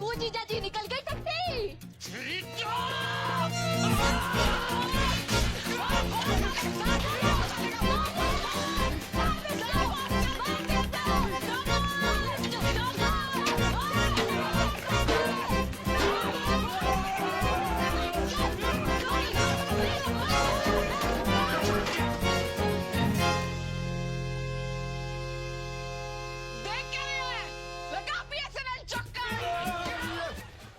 बापू जीजा जी निकल गई टट्टी।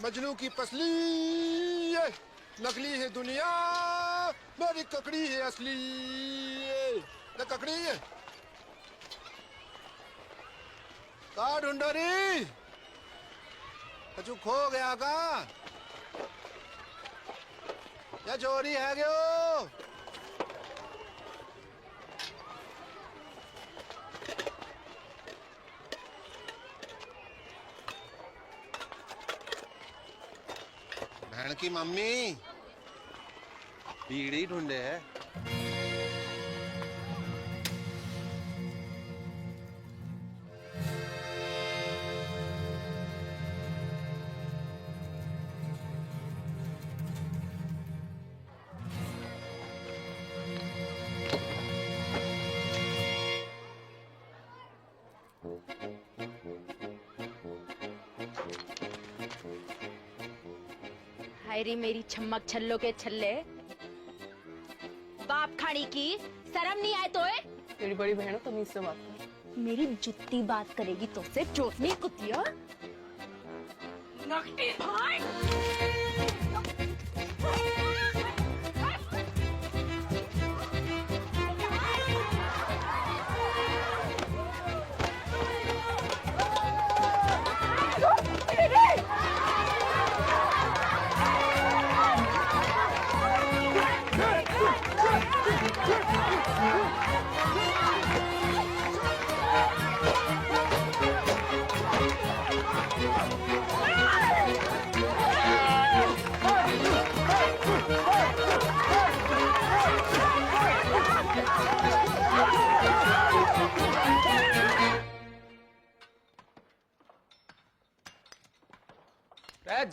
मजनू की पसली नकली है दुनिया, मेरी ककड़ी है असली। न ककड़ी है का ढूंढो री, कछु खो गया का या चोरी है गयो? बहन की मम्मी बीड़ी ढूंढे है। हायरी मेरी छम्मक छल्लो के छल्ले, बाप खानी की शर्म नहीं आए तो? तेरी बड़ी बहन तमीज से बात कर। मेरी जुत्ती बात करेगी तो से चोटनी कुतिया। नकटी भाई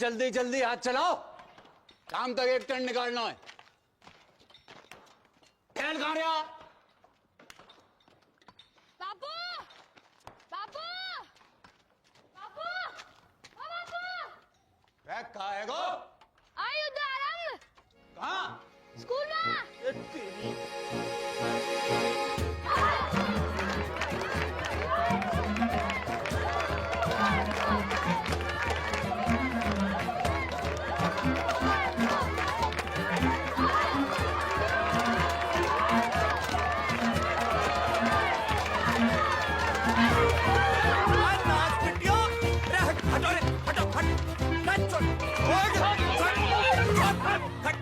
जल्दी जल्दी हाथ चलाओ, काम तक एक टन निकालना है। खेल कहाँ रहा? बाबू बाबू बाबू ओ बाबू कहाँ है गो? आई उधर कहाँ? स्कूल में। तेरी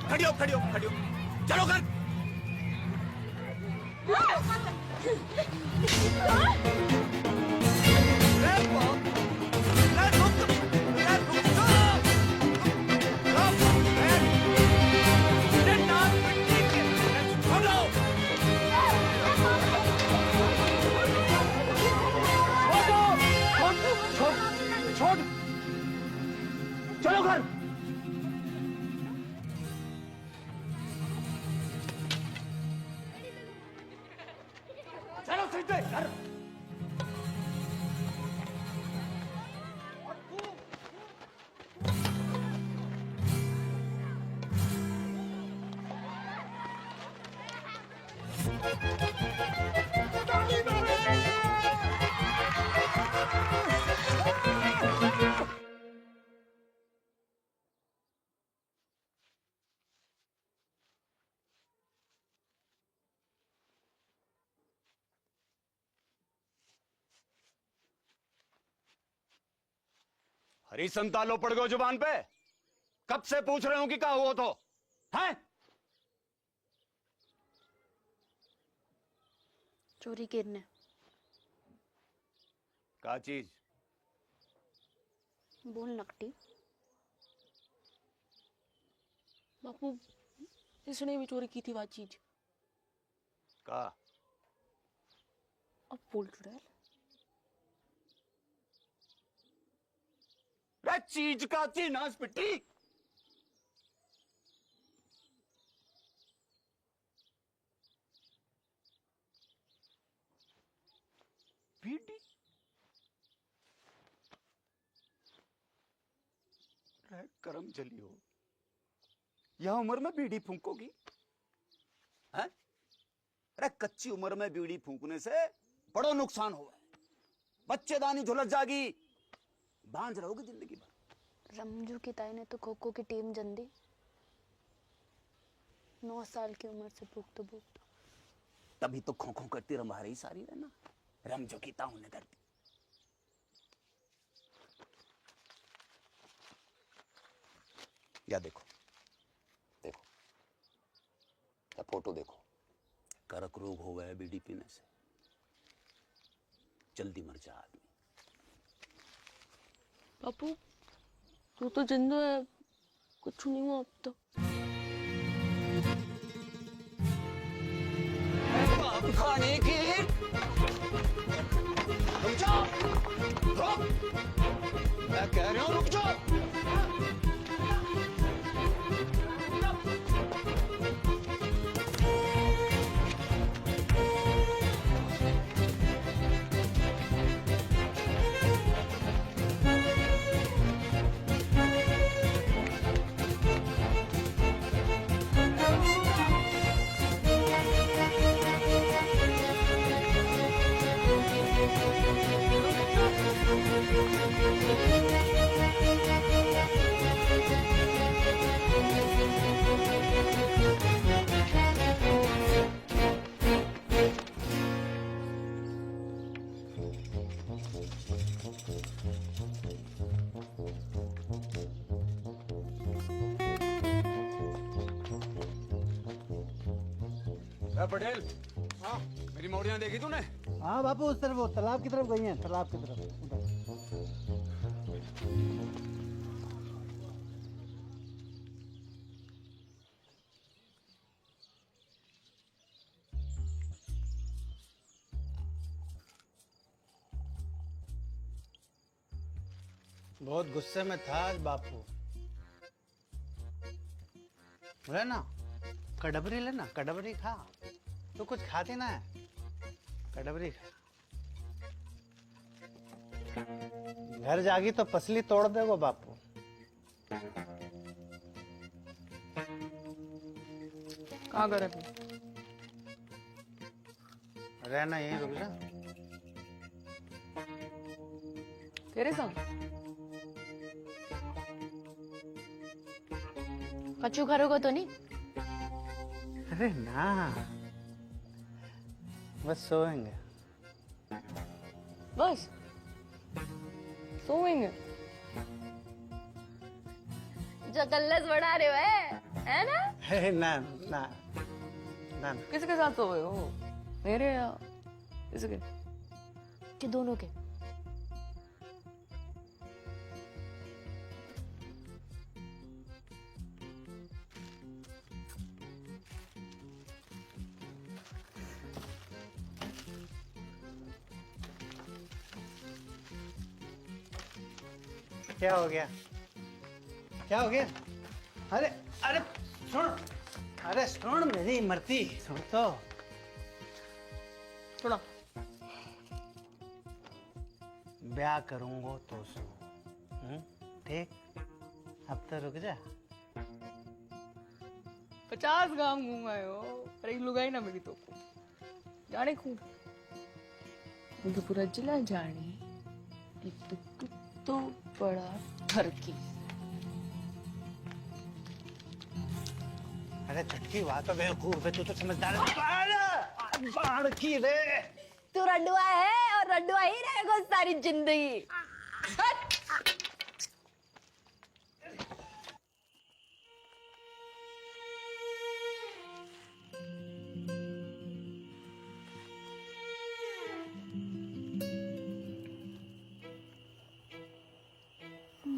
खड़ियो खड़ियो चलो कर। चलो घर। चलो सीधे घर। हरी संतालो पड़ गए जुबान पे। कब से पूछ रहे हो कि क्या हुआ तो हैं? चोरी करने क्या चीज? बोल नकटी। बापू इसने भी चोरी की थी वो चीज। का अब बोल चुड़ैल। क्या चीज का चीनास पिट्टी। बीड़ी करम चली हो, यह उम्र में बीड़ी फूंकोगी है? अरे कच्ची उम्र में बीड़ी फूंकने से बड़ो नुकसान हुआ है, बच्चेदानी झुलस जागी, बांझ रहोगे जिंदगी भर। रमजू की ताई ने तो खो खो की टीम जन दी। 9 साल की उम्र से भूखतो भूखतो। तभी तो खो खो करती रंभा रही सारी रहना, रमजो की ताऊ ने करती। या देखो देखो, या फोटो देखो, कर्क रोग हो गया बीड़ी पीने से, जल्दी मर जा आदमी। बापू तू तो जिंदा है, कुछ नहीं हुआ अब तो। बाप खाने की रुक जाओ, रुक, मैं कह रही हूं रुक जाओ। पटेल, हाँ मेरी मौड़ियां देखी तूने? हाँ बापू, उस तरफ, वो तालाब की तरफ गई हैं, तालाब की तरफ उधर। बहुत गुस्से में था आज बापू। लेना कड़बरी, लेना कड़बरी खा, तो कुछ खाती ना है, कड़बरी खा। घर जागी तो पसली तोड़ देगो बापू। कहाँ गए अभी? रहना यहीं, रुक जा। तेरे संग? कच्चू खरोगो तो नहीं? अरे ना, बस सोएंगे। बस सोएंगे? जो कल्लस बढ़ा रहे हो है ना? अरे ना ना ना, किसके साथ सोए हो? मेरे या इसके? कि दोनों के? क्या हो गया? क्या हो गया? अरे अरे सुन, अरे सुन मेरी मरती, सुन तो। सुना। ब्याह करूंगा तो सो, ठीक? अब तो रुक जा। 50 गांव घूमाए हो, पर एक लुगाई ना मिली तो जाने खूब, मुझे पूरा जिला जाने, एक तो बड़ा ठरकी। अरे चटकी वहां तो बेवकूफ है, तू तो समझदार है। बाढ़ की रे, तू रडुआ है और रडुआ ही रहेगा सारी जिंदगी।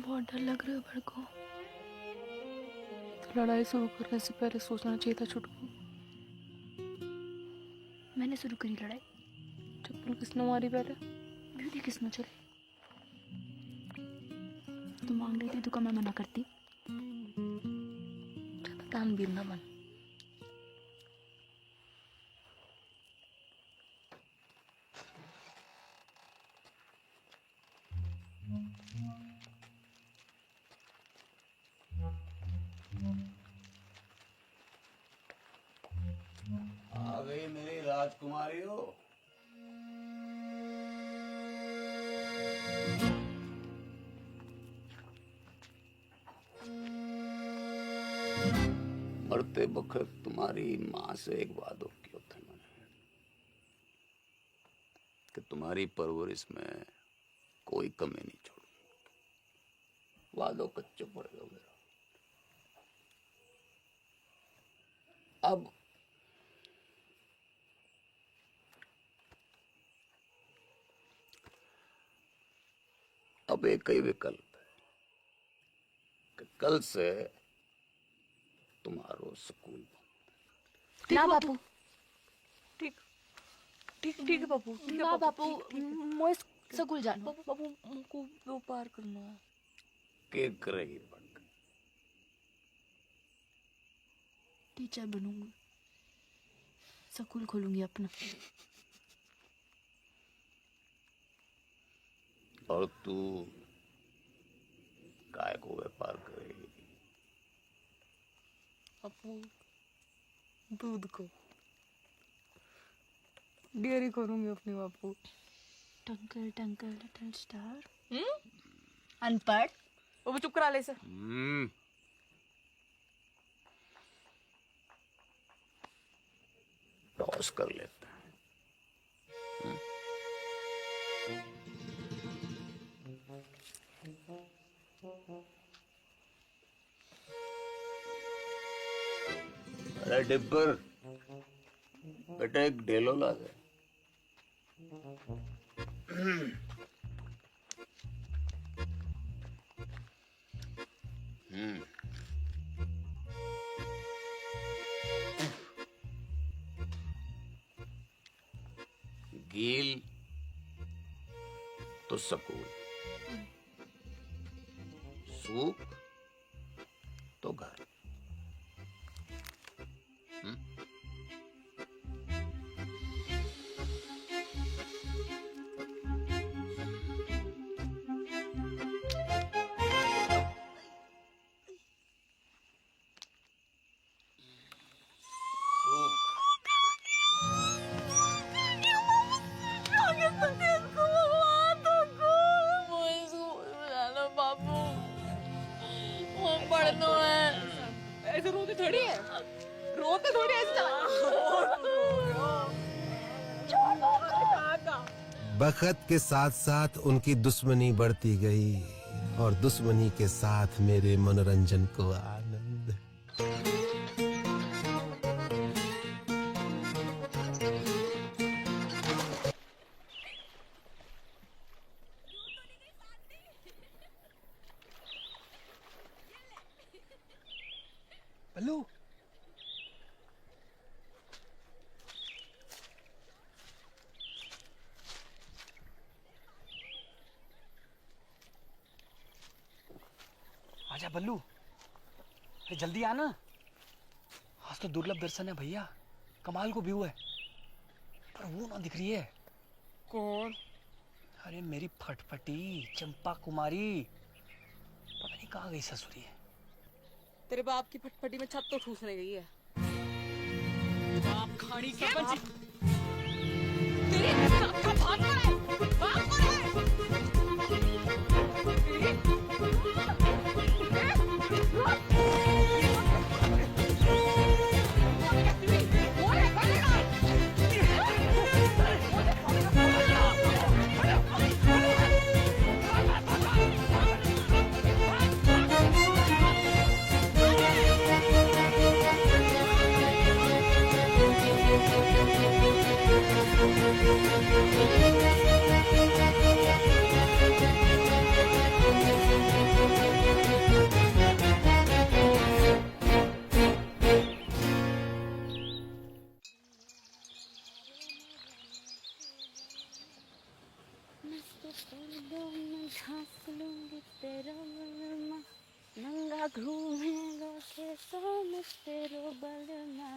बहुत डर लग रहा है मेरे को। तो लड़ाई शुरू करने से पहले सोचना चाहिए था छुटकू। मैंने शुरू करी लड़ाई? चप्पल किसने मारी पहले? ब्यूटी किसने चली? तू मांग रही थी तो क्या मैं मना करती? क्या पता हम भी ना मन। आ गई मेरी राजकुमारी हो। मरते वक्त तुम्हारी माँ से एक वादो किया था मैंने कि तुम्हारी परवरिश में कोई कमी नहीं छोड़ूंगा। वादो कच्चो पड़ गया मेरा। अब एक ही विकल्प है कि कल से तुम्हारो स्कूल बंद। ना बापू, ठीक ठीक ठीक है बापू। ना बापू, मोए स्कूल जाना। बापू बापू मुझको वो पार करना है। के करेगी बन के? टीचर बनूंगी, स्कूल खोलूंगी अपना। और तू काय को व्यापार करेगी? बापू दूध को डेयरी करूंगी अपनी बापू। टंकल टंकल लिटिल स्टार। अनपढ़ वो चुप करा ले सर। टॉस कर लेते हैं। अरे डिब्बर, बेटा एक डेलो ला दे। गील तो सकूल, सूख तो घर। ऐसे रोते थोड़ी है, रोते थोड़ी ऐसे बखत के साथ साथ उनकी दुश्मनी बढ़ती गई और दुश्मनी के साथ मेरे मनोरंजन को आनंद। बल्लू, आजा बल्लू, अरे जल्दी आना। आज तो दुर्लभ दर्शन है भैया, कमाल को व्यू है, पर वो ना दिख रही है। कौन? अरे मेरी फटफटी चंपा कुमारी, पता नहीं कहाँ गई ससुरी है। तेरे बाप की फटफटी में छत तो ठूसने गई है। बाप खाड़ी के बाप। तेरे बाप का भाग रहा है, भाग रहा है। Thank you. घूमेगा खेतों में तेरो बलमा।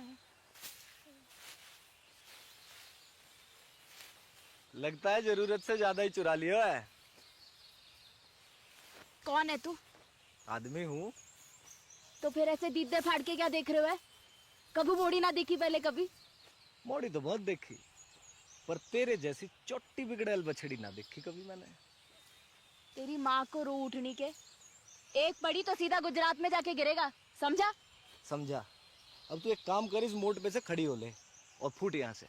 लगता है जरूरत से ज्यादा ही चुरा लिया है। कौन है तू? आदमी हूँ। तो फिर ऐसे दीदे फाड़ के क्या देख रहे हो? कभी मोड़ी ना देखी पहले कभी? मोड़ी तो बहुत देखी, पर तेरे जैसी चोटी बिगड़ैल बछड़ी ना देखी कभी मैंने। तेरी माँ को रो उठनी के, एक पड़ी तो सीधा गुजरात में जाके गिरेगा, समझा? समझा। अब तू एक काम कर, इस मोड़ पे से खड़ी हो ले और फूट यहाँ से।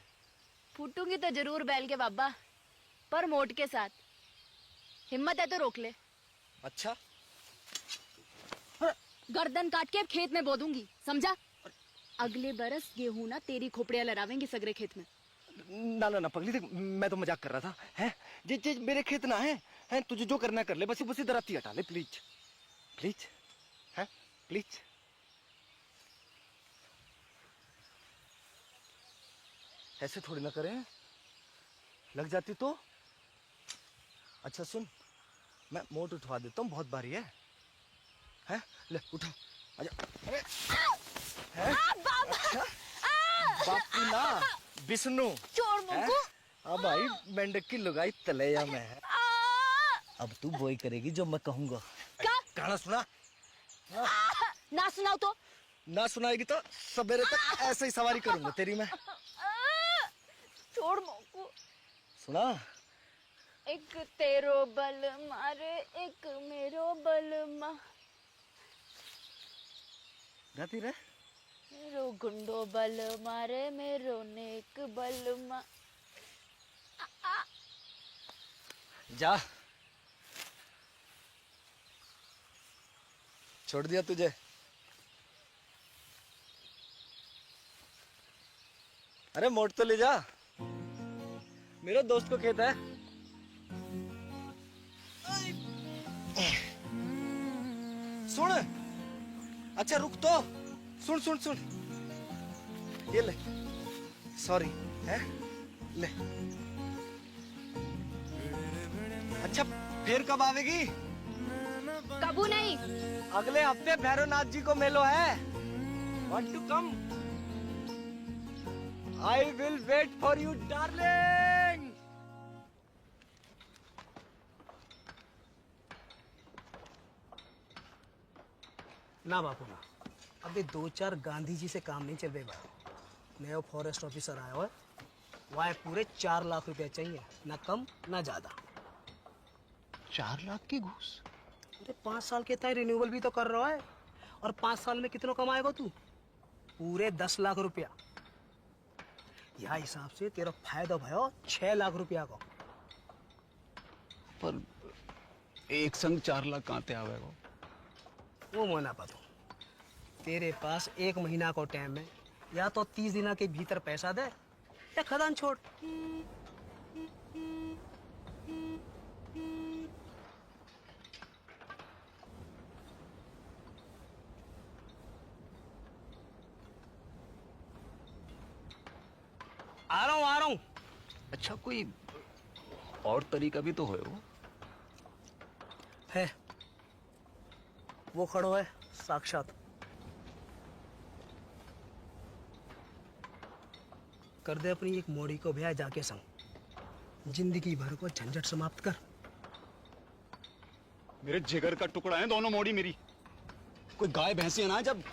फूटूंगी तो जरूर बैल के बाबा, पर मोट के साथ। हिम्मत है तो रोक ले। अच्छा, गर्दन काट के खेत में बो दूंगी, समझा? अगले बरस गेहूं ना तेरी खोपड़ियां लड़ावेंगी सगरे खेत में। ना ना ना पगली, देख मैं तो मजाक कर रहा था। हैं जे मेरे खेत ना है तुझे जो करना कर ले, बस बस इधर आती हटा ले प्लीज प्लीज, है प्लीज। ऐसे थोड़ी ना करें, लग जाती तो। अच्छा सुन, मैं मोट उठवा देता हूँ, बहुत भारी है। ले उठा, आजा। अरे अच्छा, बापू ना विष्णु। चोर मुझको। हाँ भाई, मेंढक की लुगाई तलैया में है। अब तू वही करेगी जो मैं कहूँगा। क्या? गाना सुना। ना सुनाओ तो? ना सुनाएगी तो सवेरे तक ऐसे ही सवारी करूंगा तेरी मैं। छोड़ मुझको। सुना। एक तेरो बल मारे, एक मेरो बल मा। गाती रहे। मेरो गुंडो बल मारे, मेरो नेक बल मा। जा, छोड़ दिया तुझे। अरे मोट तो ले जा, मेरे दोस्त को खेत है। सुन, अच्छा रुक तो, सुन सुन सुन, ये ले, सॉरी है, ले। अच्छा फिर कब आवेगी? कबू नहीं। अगले हफ्ते भैरवनाथ जी को मेलो है। Want to come? I will wait for you, darling. ना बापू ना, अभी 2-4 गांधी जी से काम नहीं चल रहा। नया फॉरेस्ट ऑफिसर आया हुआ है, वहाँ पूरे 4 लाख रुपया चाहिए, ना कम ना ज्यादा। 4 लाख की घूस? अरे 5 साल के तय रिन्यूअल भी तो कर रहा है, और 5 साल में कितना कमाएगा तू? पूरे 10 लाख रुपया। यह हिसाब से तेरा फायदा भयो 6 लाख रुपया का। पर एक संग 4 लाख कहाँ ते आवेगा? वो मना पातो, तेरे पास 1 महीना को टाइम है, या तो 30 दिन के भीतर पैसा दे या खदान छोड़। आ रहा हूँ। अच्छा कोई और तरीका भी तो है, वो खड़ो है साक्षात। कर दे अपनी एक मोड़ी को ब्याह जाके संग, जिंदगी भर को झंझट समाप्त कर। मेरे जिगर का टुकड़ा है दोनों मोड़ी मेरी। कोई गाय भैंसी ना जब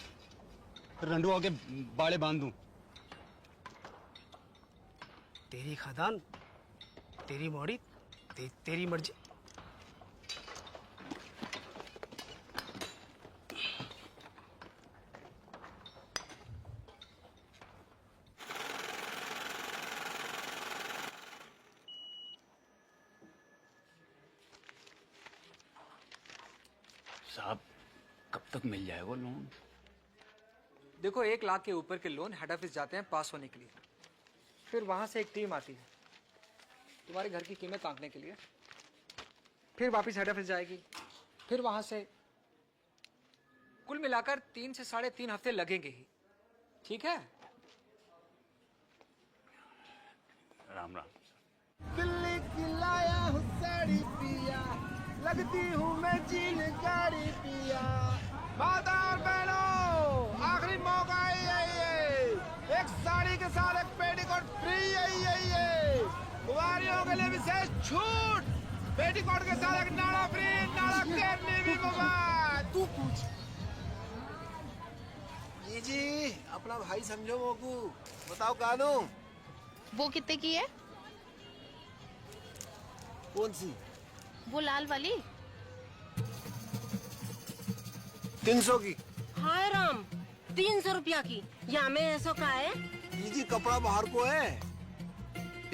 रंडुआ के बाड़े बांध दूं। तेरी खादान, तेरी मोड़ी, तेरी मर्जी। साहब कब तक मिल जाएगा लोन? देखो 1 लाख के ऊपर के लोन हेड ऑफिस जाते हैं पास होने के लिए, फिर वहां से एक टीम आती है तुम्हारे घर की कीमत आंकने के लिए, फिर वापस हेड ऑफिस जाएगी, फिर वहां से कुल मिलाकर 3 से 3.5 हफ्ते लगेंगे ही। ठीक है? राम राम। दिल्ली की लाया हूँ साड़ी पिया, लगती हूँ मैं जीन गाड़ी पिया। माता और बहनों, आखिरी मौका है ये। एक साड़ी के साथ एक पेटीकोट फ्री है। कुंवारियों के लिए विशेष छूट। पेटीकोट के साथ एक नाड़ा फ्री, नाड़ा केरनी भी मुफ्त। तू पूछ। जी अपना भाई समझो मोकू, बताओ कानू। वो कितने की है? कौन सी? वो लाल वाली। 300 की। हाय राम, 300 रुपया की। या में ऐसा का है? जी कपड़ा बाहर को है,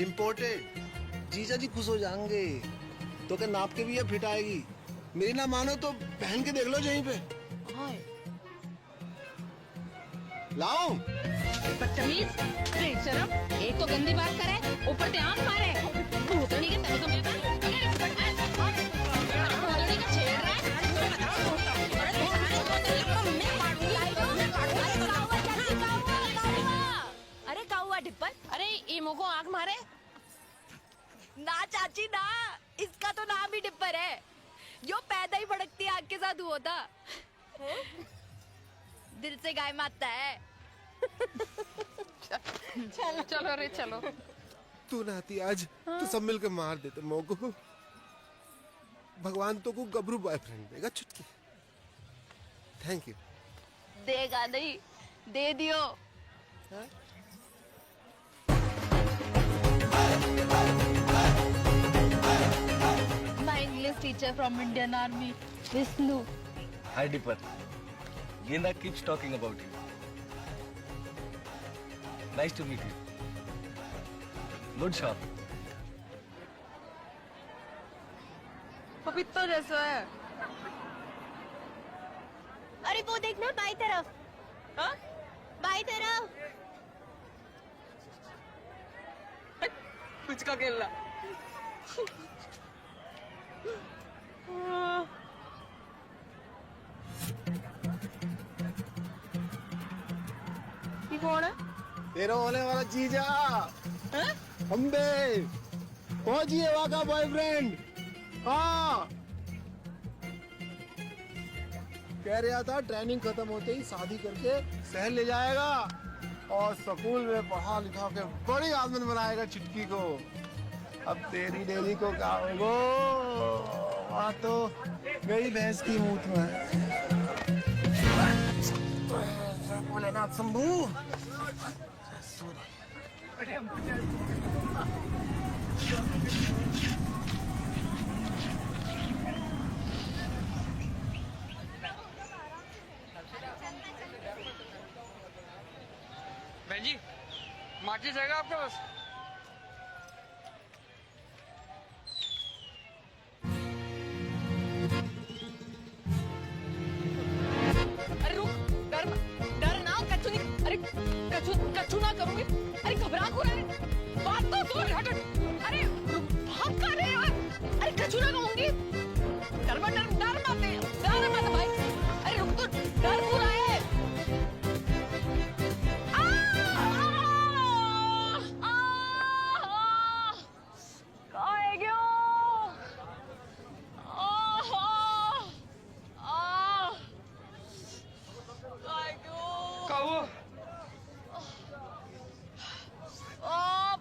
इम्पोर्टेड। जीजा जी खुश हो जाएंगे। तो क्या नाप के भी ये फिट आएगी। मेरी ना मानो तो पहन के देख लो यहीं पे। हाय लाओ। बदतमीज, बेशरम, एक तो गंदी बात करे, ऊपर से आंख मारे। भूतनी के तने तो मिलता है। भूतनी का छेड़ रहा है। अरे काउआ डिप्पल, अरे ईमो को आंख मारे। ना चाची ना, इसका तो नाम ही डिप्पर है। जो पैदा ही भड़कती आग के साथ हुआ था। दिल से गाय मारता है। चलो रे चलो। तू नाती आज तो सब मिलकर मार देते मोको। भगवान तो को गबरू बॉयफ्रेंड देगा चुटकी। Thank you. देगा नहीं, दे दियो। My English teacher from Indian Army, Vishnu. Hi Dipper. Genda keeps talking about you. Nice to meet you. Good shop. पपीता जैसा है। अरे वो देखना बाई तरफ। हाँ? बाई तरफ। कुछ का खेलना। ये कौन है? तेरा होने वाला जीजा अम्बे पहुंचिए वहां का बॉयफ्रेंड। हाँ कह रहा था ट्रेनिंग खत्म होते ही शादी करके शहर ले जाएगा और स्कूल में पढ़ा लिखा के बड़ी आदमी बनाएगा चिटकी को। अब तेरी डेली को क्या होगा? वहाँ तो गई भैंस की मूत में। भोलेनाथ शंभू। बहन जी, माचिस जाएगा आपके पास? अरे रुक, डर ना, कच्चू नहीं, अरे कच्चू ना करूंगी। अरे घबरा क्यों रहे? बात तो सुन, हट। अरे भाग कहाँ रहे हो? अरे कच्चू ना कहूंगी। डर मत भाई। अरे रुक तो, डर क्यों रहा है?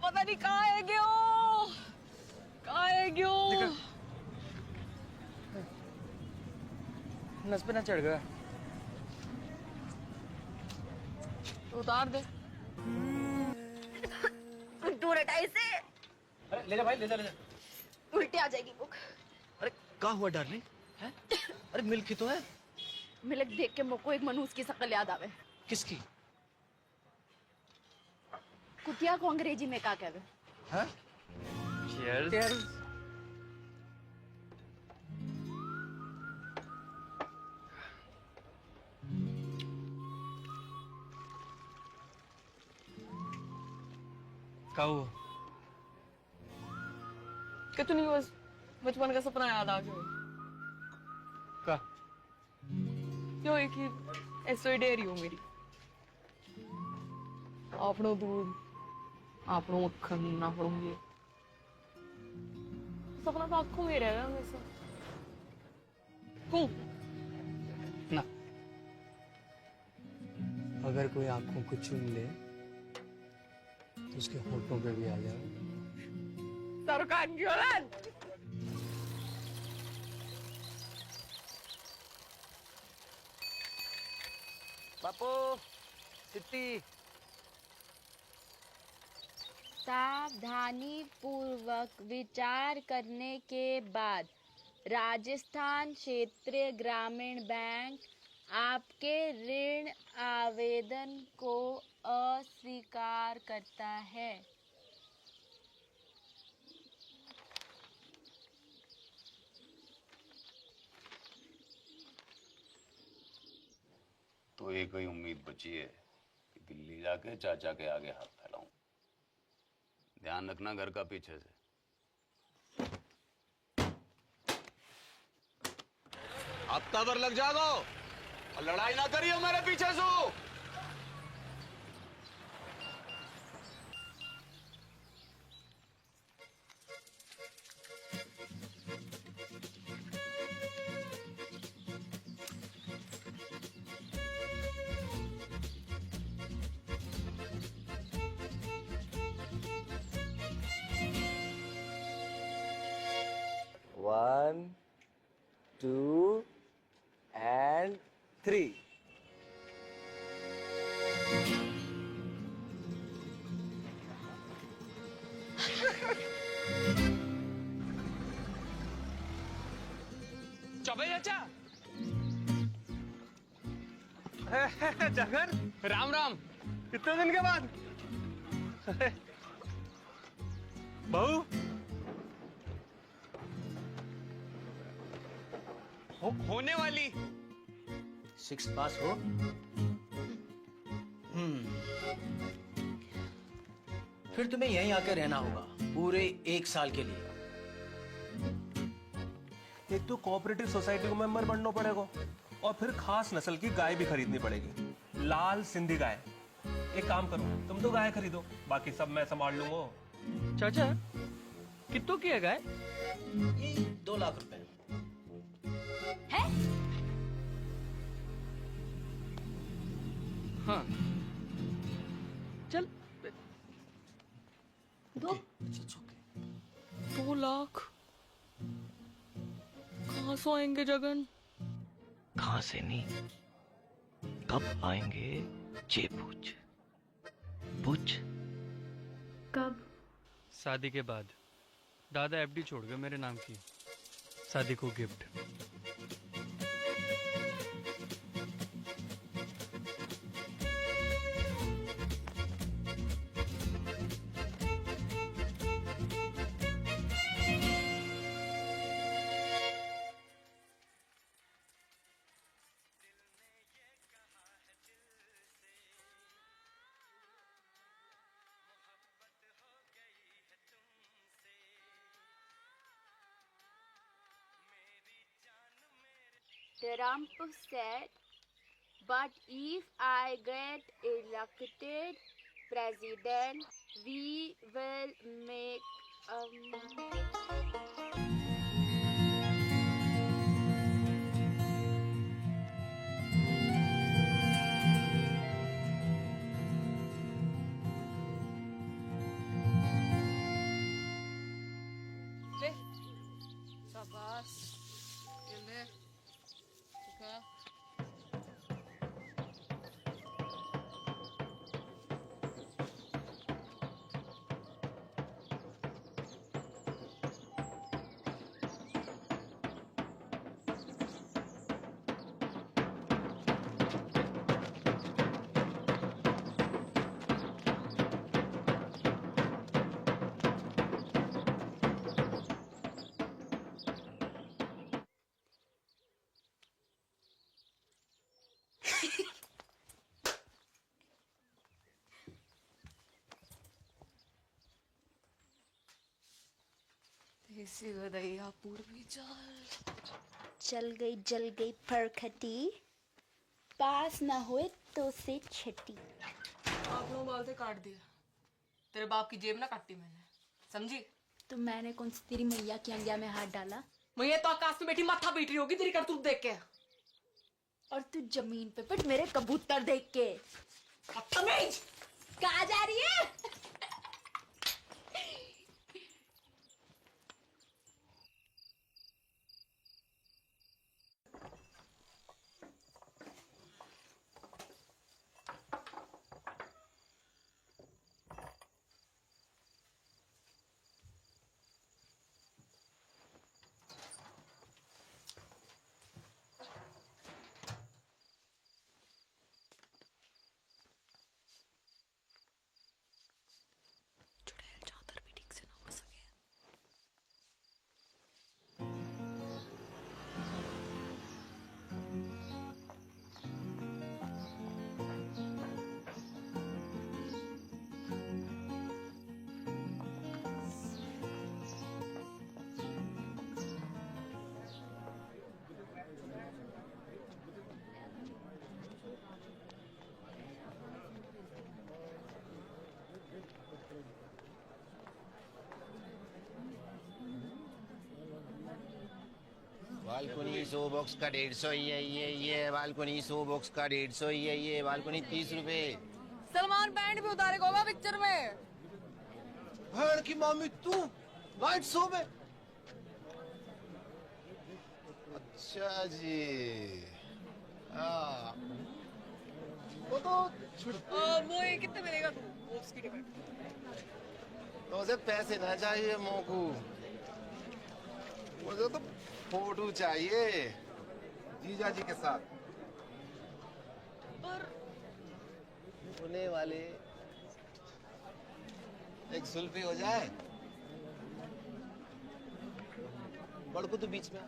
पता नहीं कहाँ है क्यों? नस पे ना चढ़ गया। तो उतार दे। दूर हटा इसे। अरे ले जा भाई, ले जा। उल्टे आ जाएगी बुक। अरे क्या हुआ डार्लिंग? हैं? अरे मिल्क ही तो है। मिल्क देख के मुझको एक मनूस की शक्ल याद आवे। किसकी? कुतिया को अंग्रेजी में क्या कहते? हाँ? Cheers. क्या हुआ? कुछ नहीं, बस बचपन का सपना याद आ गया। क्या? क्यों एक ही ऐसे डेरी हो मेरी। आपनो दूध, आपनो मक्खन, आपनो ये सपना तो आंखों में रहेगा हमेशा। क्यों? ना, अगर कोई आंखों को चूम ले तो उसके होठों पे भी आ जाओ। सरकार की औलाद। बापू सिट्टी। सावधानी पूर्वक विचार करने के बाद राजस्थान क्षेत्रीय ग्रामीण बैंक आपके ऋण आवेदन को अस्वीकार करता है। तो एक ही उम्मीद बची है कि दिल्ली जाके चाचा के आगे हाथ फैलाऊं। ध्यान रखना घर का पीछे से। हफ्ता भर लग जाओ और लड़ाई ना करियो मेरे पीछे से। One, two, and three. Choubey चाचा। जगन, राम राम। कितने दिन के बाद? बहू होने वाली 6 पास हो। फिर तुम्हें यहीं आकर रहना होगा पूरे 1 साल के लिए। एक तो कोऑपरेटिव सोसाइटी को मेंबर बनना पड़ेगा और फिर खास नस्ल की गाय भी खरीदनी पड़ेगी, लाल सिंधी गाय। एक काम करो, तुम तो गाय खरीदो, बाकी सब मैं संभाल लूंगा। चाचा कितनों की है गाय? ये 2 लाख रुपए। हाँ चल। 2 लाख कहाँ से आएंगे जगन? कहाँ से नहीं, कब आएंगे ये पूछ। पूछ। कब? शादी के बाद। दादा एफडी छोड़ गए मेरे नाम की, शादी को gift. Trump said, but if I get elected president, we will make ले शाबाश, ये ले ठीक है। देसी गदैया पूर्वी चल गई जल गई फरखटी, पास ना हुए तो से छठी। आप लोग बाल से काट दिया, तेरे बाप की जेब ना काटी मैंने, समझी? तो मैंने कौन सी तेरी मैया की अंगिया में हाथ डाला? मैया तो आकाश में बैठी माथा पीट रही होगी तेरी करतूत देख के। और तू जमीन पे पिट मेरे कबूतर देख के। बदतमीज! कहाँ जा रही है? बालकनी 100 बॉक्स का 150 ये बालकनी 100 बॉक्स का 150 ये बालकनी 30 रुपए। सलमान बैंड भी उतारेगा होगा पिक्चर में। भैन की मामी तू नाइट शो में? अच्छा जी। वो तो वो ये कितने मिलेगा तू बॉक्स की टिकट? तो उसे पैसे ना चाहिए मोकू, मुझे तो फोटो चाहिए जीजा जी के साथ। पर होने वाले एक सुल्फी हो जाए। बड़कू तो बीच में,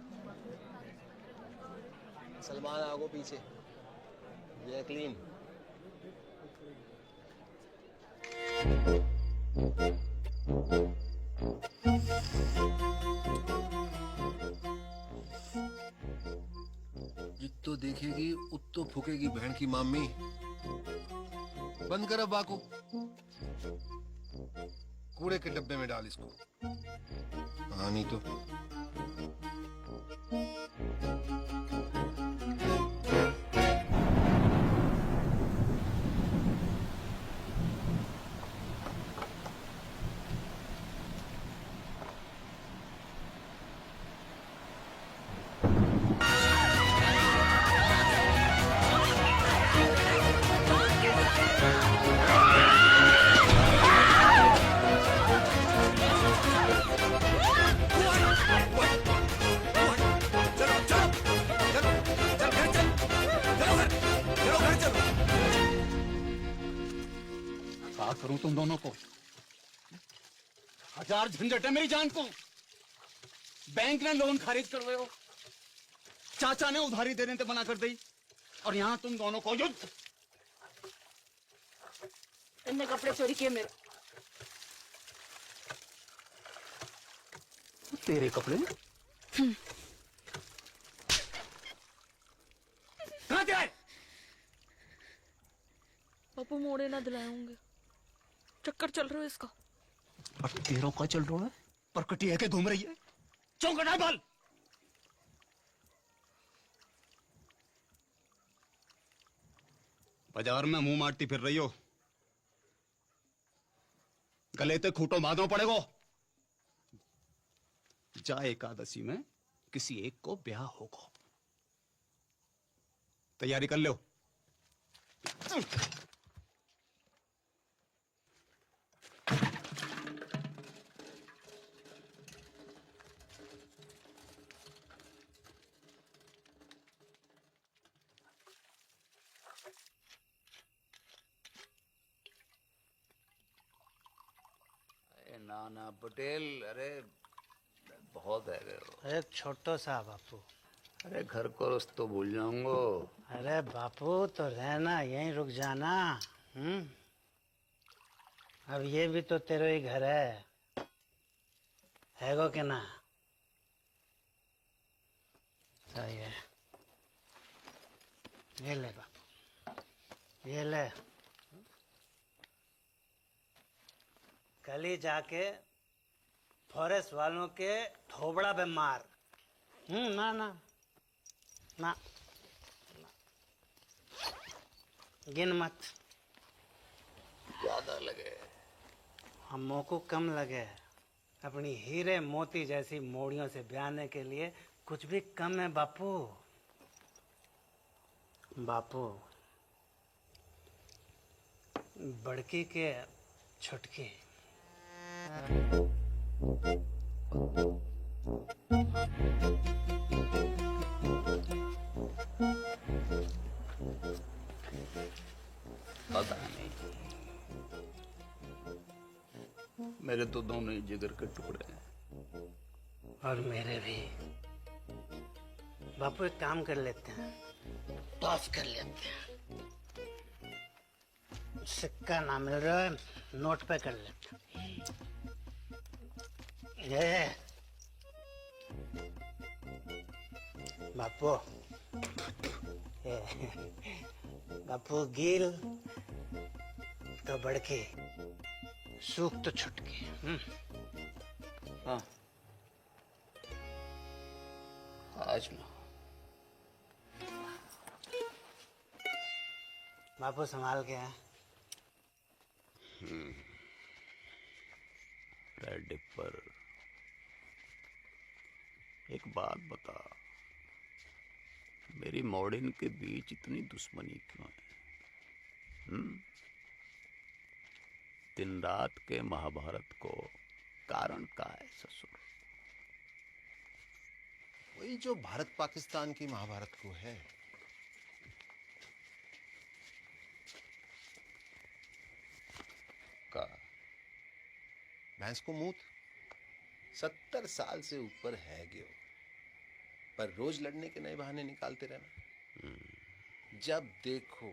सलमान आगो पीछे, जैकलीन। जित्तो देखेगी उत्तो फूकेगी बहन की मामी। बंद कर अब बाको, कूड़े के डब्बे में डाल इसको। हाँ नहीं तो करूं तुम दोनों को? हजार झंझट है मेरी जान को। बैंक ने लोन खारिज करवाए हो, चाचा ने उधारी देने से मना कर दी, और यहां तुम दोनों को युद्ध। इनने कपड़े चोरी किए मेरे। तेरे कपड़े? कहां से आए? पापा मोड़े ना दिलाए होंगे, चक्कर चल रहा है इसका। और तेरों का चल रहा है? परकटी है के घूम रही है, चौंकड़ा बाल। बाजार में मुंह मारती फिर रही हो, गले ते खूंटो बांधो पड़ेगो। जा एकादशी में किसी एक को ब्याह होगा, तैयारी कर लो। नाना पटेल, अरे बहुत है गए हो। अरे छोटो सा बापू। अरे घर को रस्तो भूल जाऊंगो। अरे बापू तो रहना, यहीं रुक जाना। अब ये भी तो तेरे ही घर है गो के ना? सही है, ये ले बापू, ये ले। कल ही जाके फॉरेस्ट वालों के थोबड़ा पे मार। ना ना ना, गिन मत। ज्यादा लगे। हमों को कम लगे। अपनी हीरे मोती जैसी मोड़ियों से ब्याहने के लिए कुछ भी कम है बापू। बापू, बड़की के छुटकी। पता नहीं, मेरे तो दोनों ही जिगर के टुकड़े हैं। और मेरे भी। बापू एक काम कर लेते हैं, टॉस कर लेते हैं। सिक्का ना मिल रहा है, नोट पे कर लेते हैं। ये बापू, बापू गिल तो बड़के, सूख तो छुटके। हाँ, आज ना। बापू संभाल के हैं। रेड पर एक बात बता, मेरी मॉडर्न के बीच इतनी दुश्मनी क्यों है? दिन रात के महाभारत को कारण का है ससुर? वही जो भारत पाकिस्तान की महाभारत को है। का भैंस को मूत 70 साल से ऊपर है गयो, पर रोज लड़ने के नए बहाने निकालते रहना। जब देखो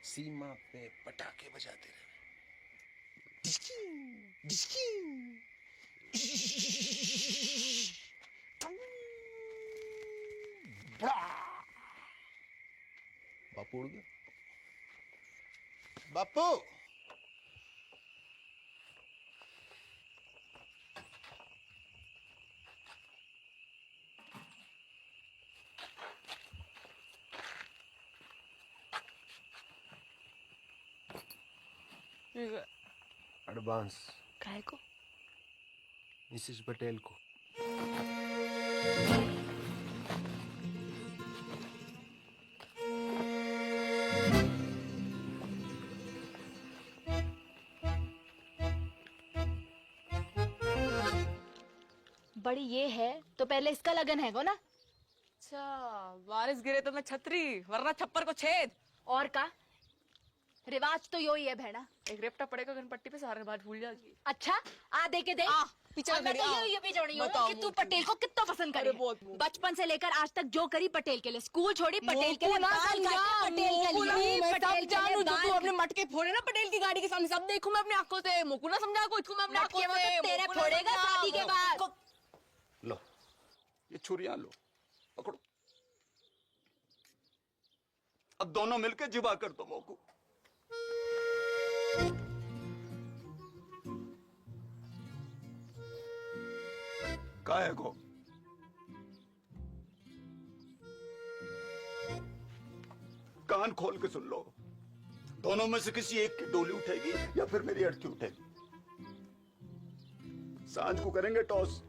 सीमा पे पटाखे बजाते रहना। बापू उड़ गया। बापू, एडवांस काय को? मिसेस पटेल को। बड़ी ये है तो पहले इसका लगन है ना? अच्छा, बारिश गिरे तो मैं छतरी, वरना छप्पर को छेद। और का रिवाज तो यो ही है भेड़ा। एक रेपटा पड़ेगा गणपट्टी पे, सारे बात भूल जाएगी। अच्छा, आ दे के दे। पीछे और मैं खड़ी, तो ये भी जोड़ी हूँ बताओ कि तू पटेल को कितना पसंद करे। बहुत। बचपन से लेकर आज तक जो करी पटेल के लिए, स्कूल छोड़ी पटेल के लिए, बाल काटे पटेल के लिए, पटेल के लिए तू अपने मटके फोड़े ना पटेल की गाड़ी के सामने, सब देखूं मैं अपनी आंखों से। मोकू ना समझा को, इसको मैं अपनी आंखों से। तेरे फोड़ेगा शादी के बाद। लो, ये छुरियां लो, पकड़ो। अब दोनों मिलके जिबा कर दो मोकू। काहे को? कान खोल के सुन लो, दोनों में से किसी एक की डोली उठेगी या फिर मेरी अड़की उठेगी। सांझ को करेंगे टॉस।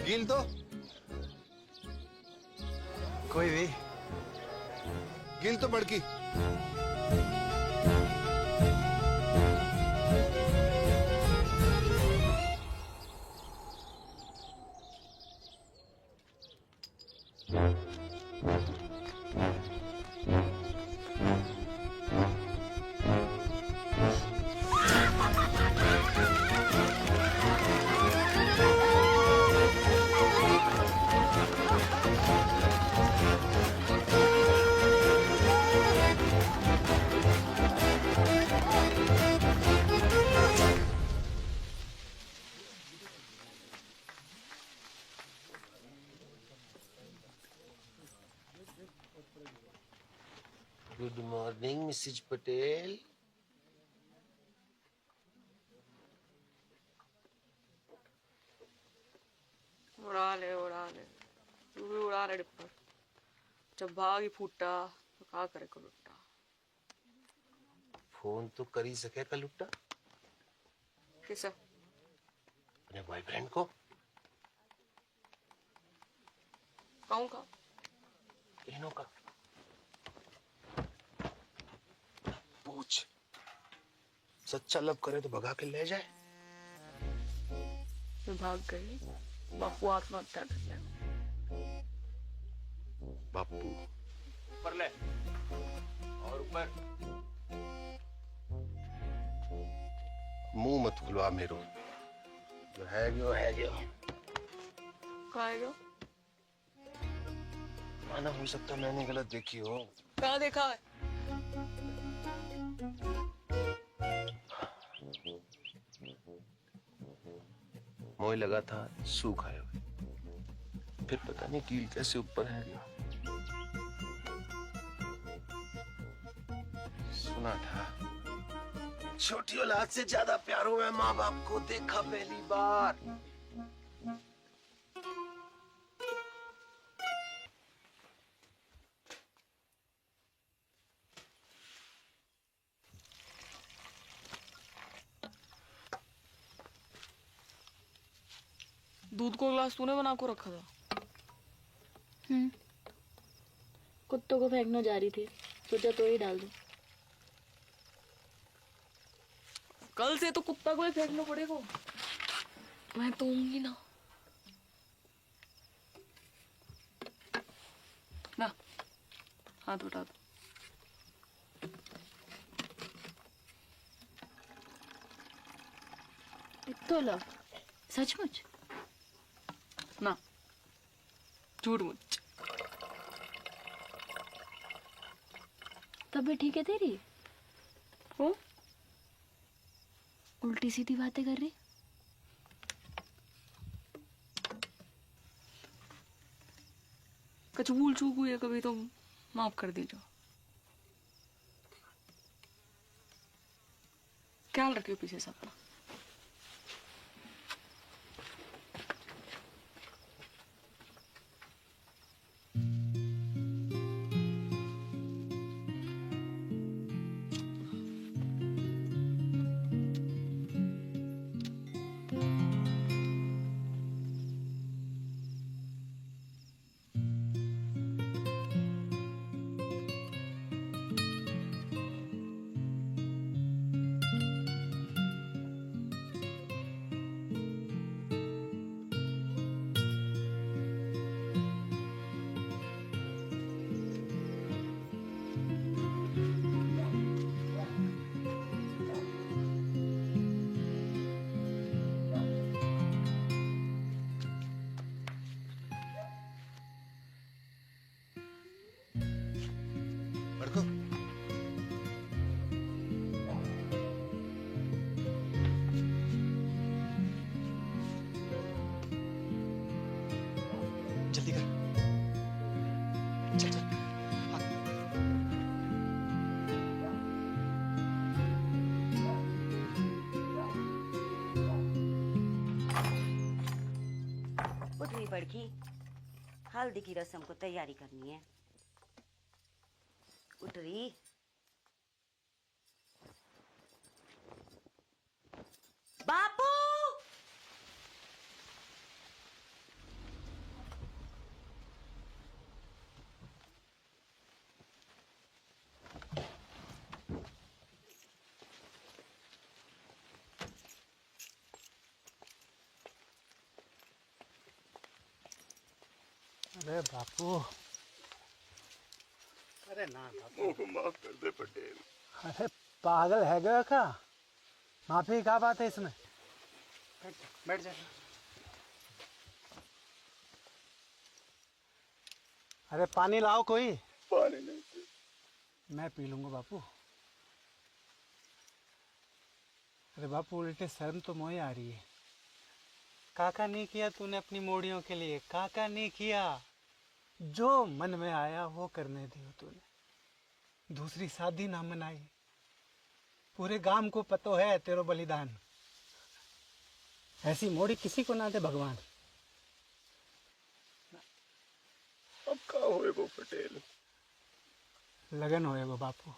गिल तो कोई भी। गिल तो बड़की। Good morning Mrs Patel. उड़ा ले तू भी उड़ा ले डिप्पर। जब भाग ही फूटा तो क्या करे को लुट्टा। फोन तो कर ही सके का लुट्टा किसे? अपने बॉयफ्रेंड को। कहूँ का? इन्हों का पूछ। सच्चा लब करे तो भगा के ले जाए। मैं भाग गई, बापू आत्महत्या कर लिया। बापू ऊपर ले और ऊपर। मुंह मत खुलवा मेरो। जो है गयो है गयो। कहाँ है गयो? माना हो सकता मैंने गलत देखी हो। कहाँ देखा है? मोह लगा था सूख आए हुए, फिर पता नहीं कील कैसे ऊपर है गया। सुना था छोटी औलाद से ज्यादा प्यार हुआ है माँ बाप को। देखा पहली बार। दूध को गिलास तूने बना को रखा था? कुत्तों को फेंकने जा रही थी, सोचा तो ही डाल दूं। कल से तो कुत्ता को ही फेंकना पड़ेगा। मैं तो होंगी ना। ना हाथ उठा दो। तो लो, सचमुच ना झूठ मुझ। तब भी ठीक है तेरी? हो उल्टी सीधी बातें कर रही। कुछ भूल चूक हुई है कभी तो माफ कर दीजिए। ख्याल रखियो पीछे से अपना। बड़को जल्दी कर। चल चल। उठ रही बड़की, हल्दी की रस्म को तैयारी करनी है। उठ रही। बापू अरे बापू, अरे ना बापू, को माफ कर दे पटेल। अरे पागल है गया का? माफी क्या बात है इसमें? बैठ जा। अरे पानी लाओ कोई। पानी नहीं। मैं पी लूंगा बापू। अरे बापू उल्टे शर्म तो मोही आ रही है। काका नहीं किया तूने अपनी मोड़ियों के लिए, काका नहीं किया। जो मन में आया वो करने दियो तूने। दूसरी शादी ना मनाई। पूरे गांव को पतो है तेरो बलिदान। ऐसी मोड़ी किसी को ना दे भगवान। अब का होएगो पटेल? लगन होएगो बापू।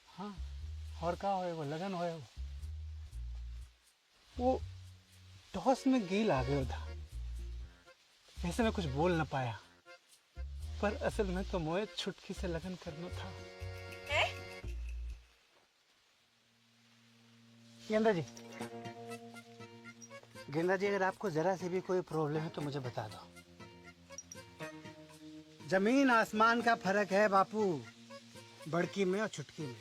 हाँ, और का होएगो? लगन होएगो। वो टॉस में गेल आ गया था, ऐसे में कुछ बोल ना पाया, पर असल में तो मोए छुटकी से लगन करना था। गेंदा जी, गेंदा जी, अगर आपको जरा से भी कोई प्रॉब्लम है तो मुझे बता दो। जमीन आसमान का फर्क है बापू, बड़की में और छुटकी में।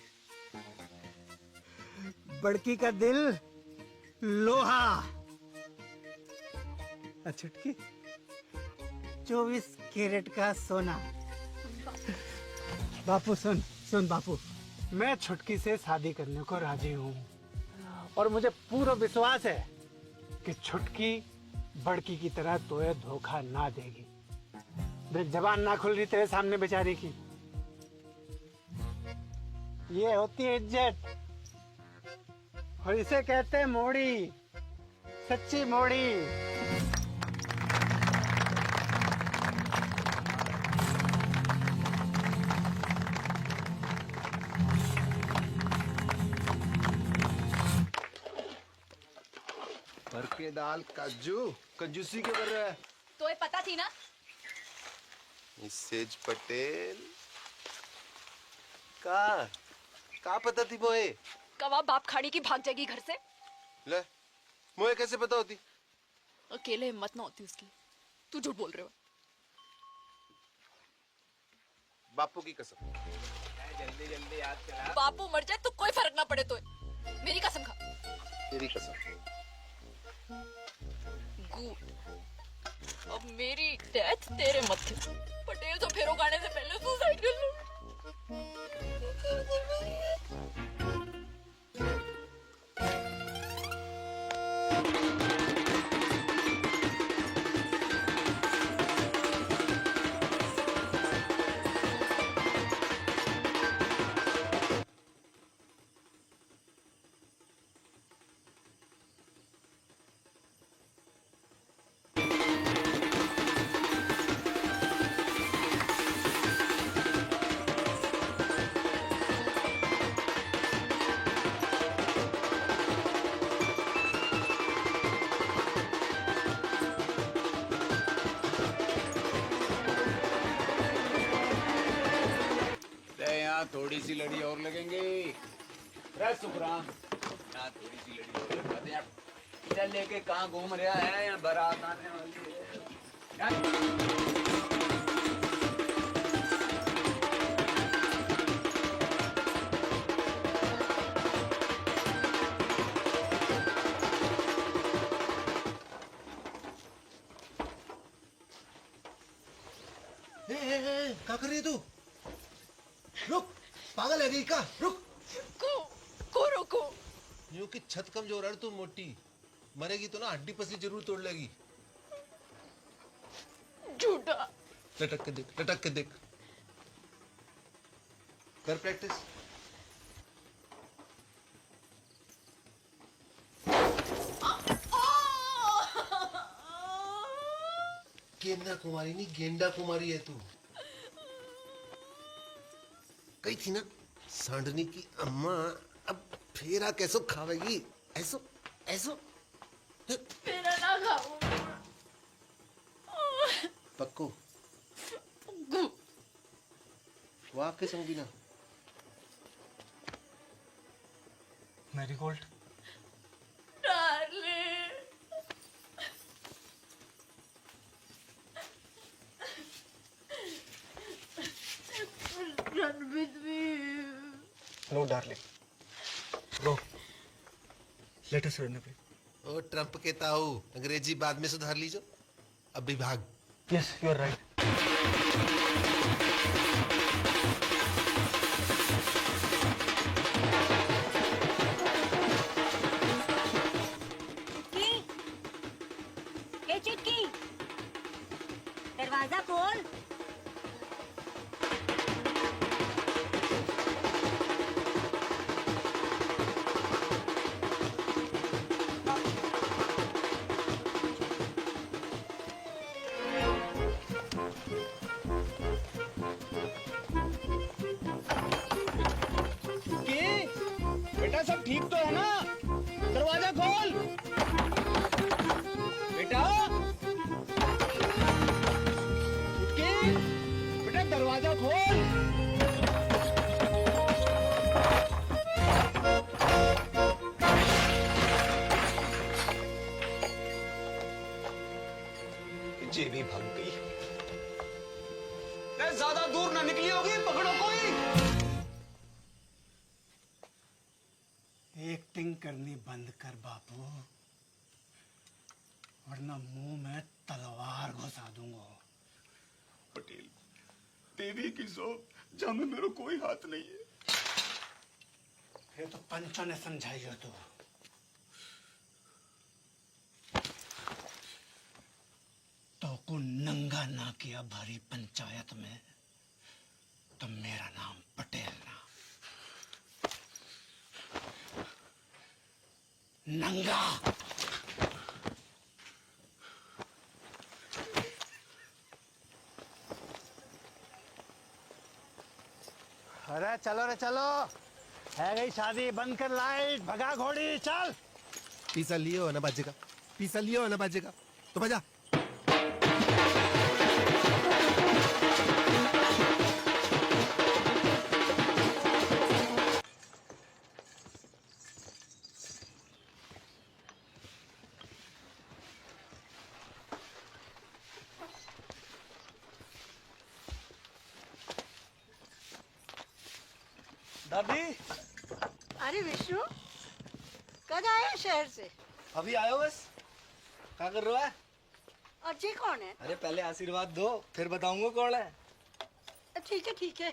बड़की का दिल लोहा और छुटकी 24 कैरेट का सोना। बापू सुन सुन बापू, मैं छुटकी से शादी करने को राजी हूँ और मुझे पूरा विश्वास है कि छुटकी बड़की की तरह तोए धोखा ना देगी। देख, जबान ना खुल रही तेरे सामने बेचारी की। ये होती है इज्जत और इसे कहते हैं मोड़ी, सच्ची मोड़ी। भर के दाल काजू कंजूसी के कर रहा है। तो ये पता थी ना? मिसेज पटेल का पता थी बोए? कब बाप खाड़ी की भाग जाएगी घर से? ले, मुझे कैसे पता होती? अकेले हिम्मत ना होती उसकी। तू झूठ बोल रहे हो। बापू की कसम। जल्दी जल्दी याद करा। बापू मर जाए तो कोई फर्क ना पड़े। तो मेरी कसम खा। तेरी कसम। गुड। अब मेरी डेथ तेरे मत्थे। पटेल तो फेरो गाने से पहले सुसाइड कर लो। थोड़ी सी लड़ी और लगेंगे। सुखराम, यहाँ थोड़ी सी लड़ी और लगवाते हैं। चल लेके कहाँ घूम रहा है? यहाँ बारात आने वाली है। क्या कर रही है तू? रुक, पागल है का? रुक। को रोको। यूं कि छत कमजोर है, तू मोटी मरेगी तो ना हड्डी पसली जरूर तोड़ लेगी। झूठा। लटक के देख, लटक के देख। कर प्रैक्टिस। गेंदा कुमारी नहीं, गेंडा कुमारी है तू। कही थी ना सांडनी की अम्मा, अब फेरा कैसो खावेगी? ऐसो ऐसो फेरा ना खाऊं। पक्को वाह के संगीना। Marigold darling. Run with me. No darling, no, let us run away. ओ ट्रंप के ताऊ, अंग्रेजी बाद में सुधार लीजो, अभी भाग। Yes, you are right. चिटकी, दरवाजा खोल। ठीक तो है ना? दरवाजा खोल बेटा। चुटकी बेटा दरवाजा खोल। जे भी भाग गई। ज्यादा दूर ना निकली होगी, पकड़ो कोई। एक्टिंग करनी बंद कर बापू, वरना मुंह में तलवार घुसा दूंगा। पटेल, देवी की सो जहाँ में मेरा कोई हाथ नहीं है। ये तो पंचों ने समझाई हो तो को नंगा ना किया भारी पंचायत में तो मेरा नाम पटेल ना, नंगा। अरे चलो रे चलो, है गई शादी, बंद कर लाइट, भगा घोड़ी, चल। पीसा लियो ना बाजेगा, पीसा लियो ना बाजेगा, तो बजा। दादी, अरे विष्णु, कब आए शहर से? अभी आयो बस। क्या कर रहा है? और जी कौन है? अरे पहले आशीर्वाद दो, फिर बताऊंगा कौन है। ठीक है,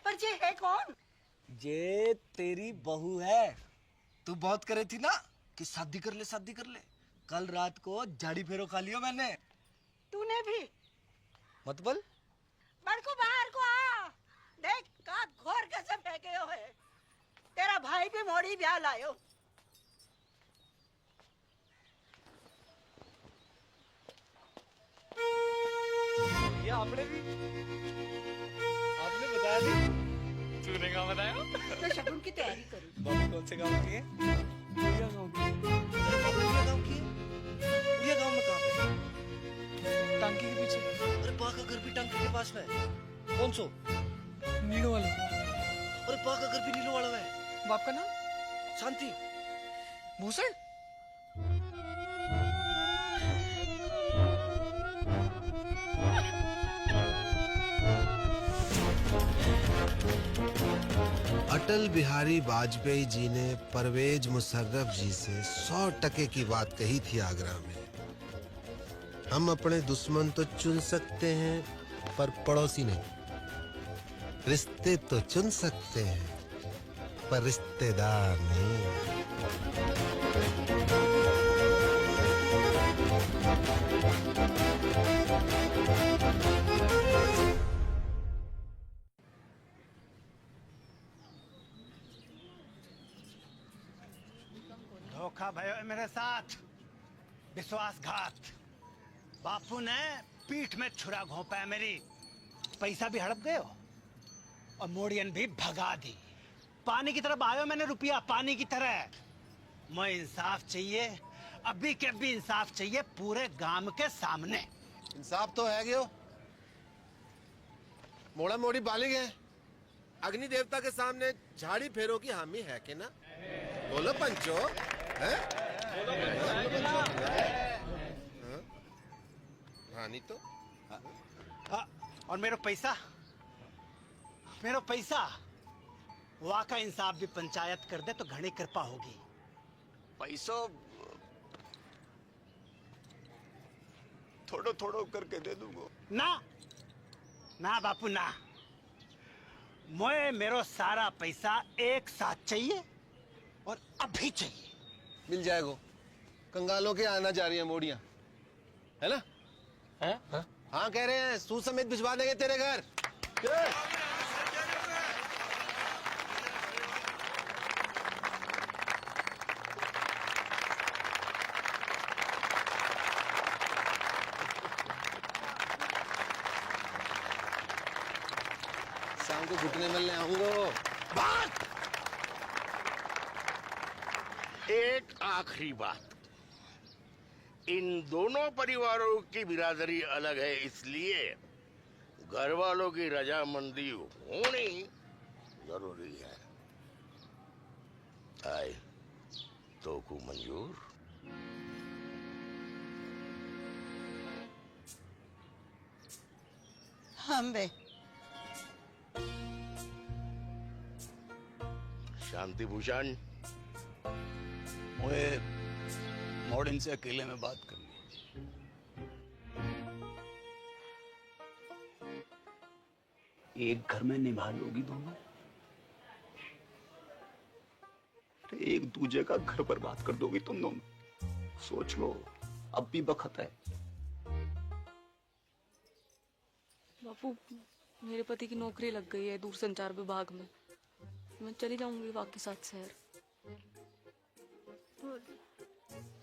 पर ये है कौन? ये तेरी बहू है। तू बहुत करे थी ना कि शादी कर ले, शादी कर ले। कल रात को झाड़ी फेरो खा लियो मैंने। तूने भी? मत बोल। बड़को बाहर को आ, देख का घोर कैसे फेंके हो है। तेरा भाई भी मोड़ी ब्याह लायो। ये आपने भी, आपने बताया नहीं। तूने कहाँ बताया? तो शगुन की तैयारी करूँ। बाबू कौन से गांव की है? उड़िया गांव की। उड़िया गांव की है? उड़िया गांव में कहाँ पे? टांकी के पीछे। अरे पा का घर भी टांकी के पास में है। कौन सो? नीलो वाला। अरे पा का घर भी नीलो वाला है। बाप का नाम? शांति। भूषण। अटल बिहारी वाजपेयी जी ने परवेज मुशर्रफ जी से 100% की बात कही थी आगरा में। हम अपने दुश्मन तो चुन सकते हैं पर पड़ोसी नहीं। रिश्ते तो चुन सकते हैं पर रिश्तेदार नहीं। धोखा भयो है मेरे साथ, विश्वासघात। बापू ने पीठ में छुरा घोंपा है मेरी। पैसा भी हड़प गए हो और मोड़ियन भी भगा दी। पानी की तरफ आयो मैंने रुपया, पानी की तरह। मैं इंसाफ चाहिए, अभी के भी इंसाफ चाहिए पूरे गांव के सामने। इंसाफ तो है गयो, मोड़ा मोड़ी बालिग है। अग्नि देवता के सामने झाड़ी फेरो की हामी है कि ना? बोलो पंचो, है? हाँ नहीं तो। और मेरा पैसा, मेरा पैसा वहाँ का इंसाफ भी पंचायत कर दे तो घनी कृपा होगी। पैसो थोड़ो थोड़ो करके दे दूंगा। ना ना बापू ना, मैं मेरो सारा पैसा एक साथ चाहिए और अभी चाहिए। मिल जाएगा। कंगालों के आना जा रही है मोड़ियां, है ना? है? हाँ कह रहे हैं, सूद समेत भिजवा देंगे तेरे घर। शाम को घुटने मिलने आऊंगा। बात एक आखिरी बात, इन दोनों परिवारों की बिरादरी अलग है, इसलिए घर वालों की रजामंदी होनी जरूरी है। आए तो को मंजूर? हम बे शांति भूषण, मुझे मॉडर्न से अकेले में बात करनी है। एक घर में निभा लोगी दोनों, एक दूजे का घर बर्बाद कर दोगी तुम दोनों। सोच लो, अब भी वक्त है। बापू, मेरे पति की नौकरी लग गई है दूरसंचार विभाग में। मैं चली जाऊंगी वापस साथ शहर।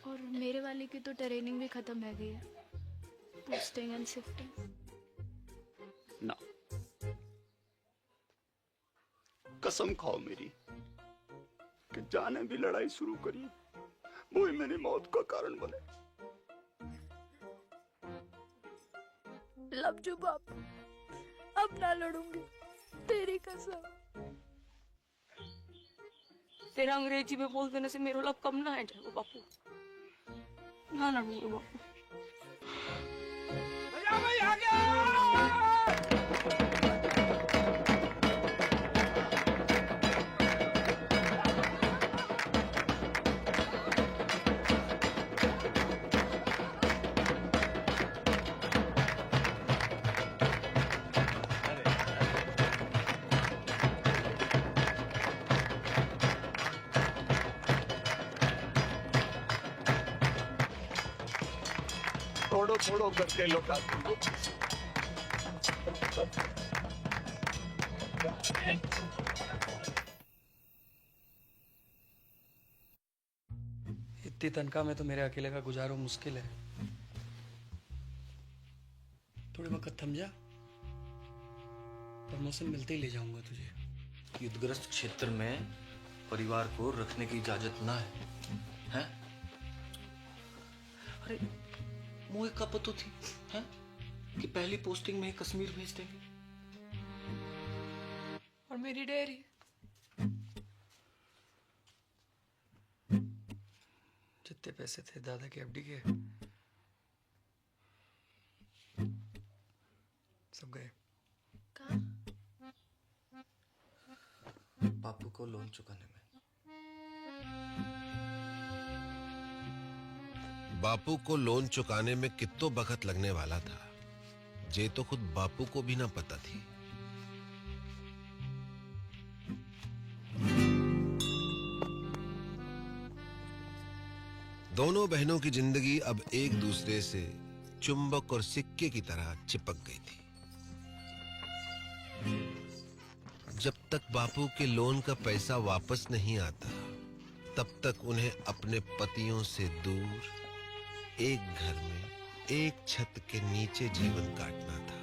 और मेरे वाले की तो ट्रेनिंग भी खत्म है गई है, पोस्टिंग एंड शिफ्टिंग। ना, कसम खाओ मेरी कि जाने भी लड़ाई शुरू करी वो ही मेरी मौत का कारण बने। लव जो बाप, अब ना लड़ूंगी, तेरी कसम। तेरा अंग्रेजी में बोल देने से मेरा लव कम ना है जाएगा बापू। ना लड़ूंगी बापू। थोड़ो थोड़ो करके लौटा दो। इतनी तनख्वाह में तो मेरे अकेले का गुजारो मुश्किल है। थोड़े वक्त थम जा, प्रमोशन मिलते ही ले जाऊंगा तुझे। युद्धग्रस्त क्षेत्र में परिवार को रखने की इजाजत ना है, हैं? अरे मोए का पतो थी, हैं? कि पहली पोस्टिंग में ही कश्मीर भेज देंगे। और मेरी डेयरी, जितने पैसे थे दादा के एफडी के सब गए। बापू को लोन चुकाने में। बापू को लोन चुकाने में कितो वक्त लगने वाला था, जे तो खुद बापू को भी ना पता थी। दोनों बहनों की जिंदगी अब एक दूसरे से चुंबक और सिक्के की तरह चिपक गई थी। जब तक बापू के लोन का पैसा वापस नहीं आता, तब तक उन्हें अपने पतियों से दूर एक घर में एक छत के नीचे जीवन काटना था।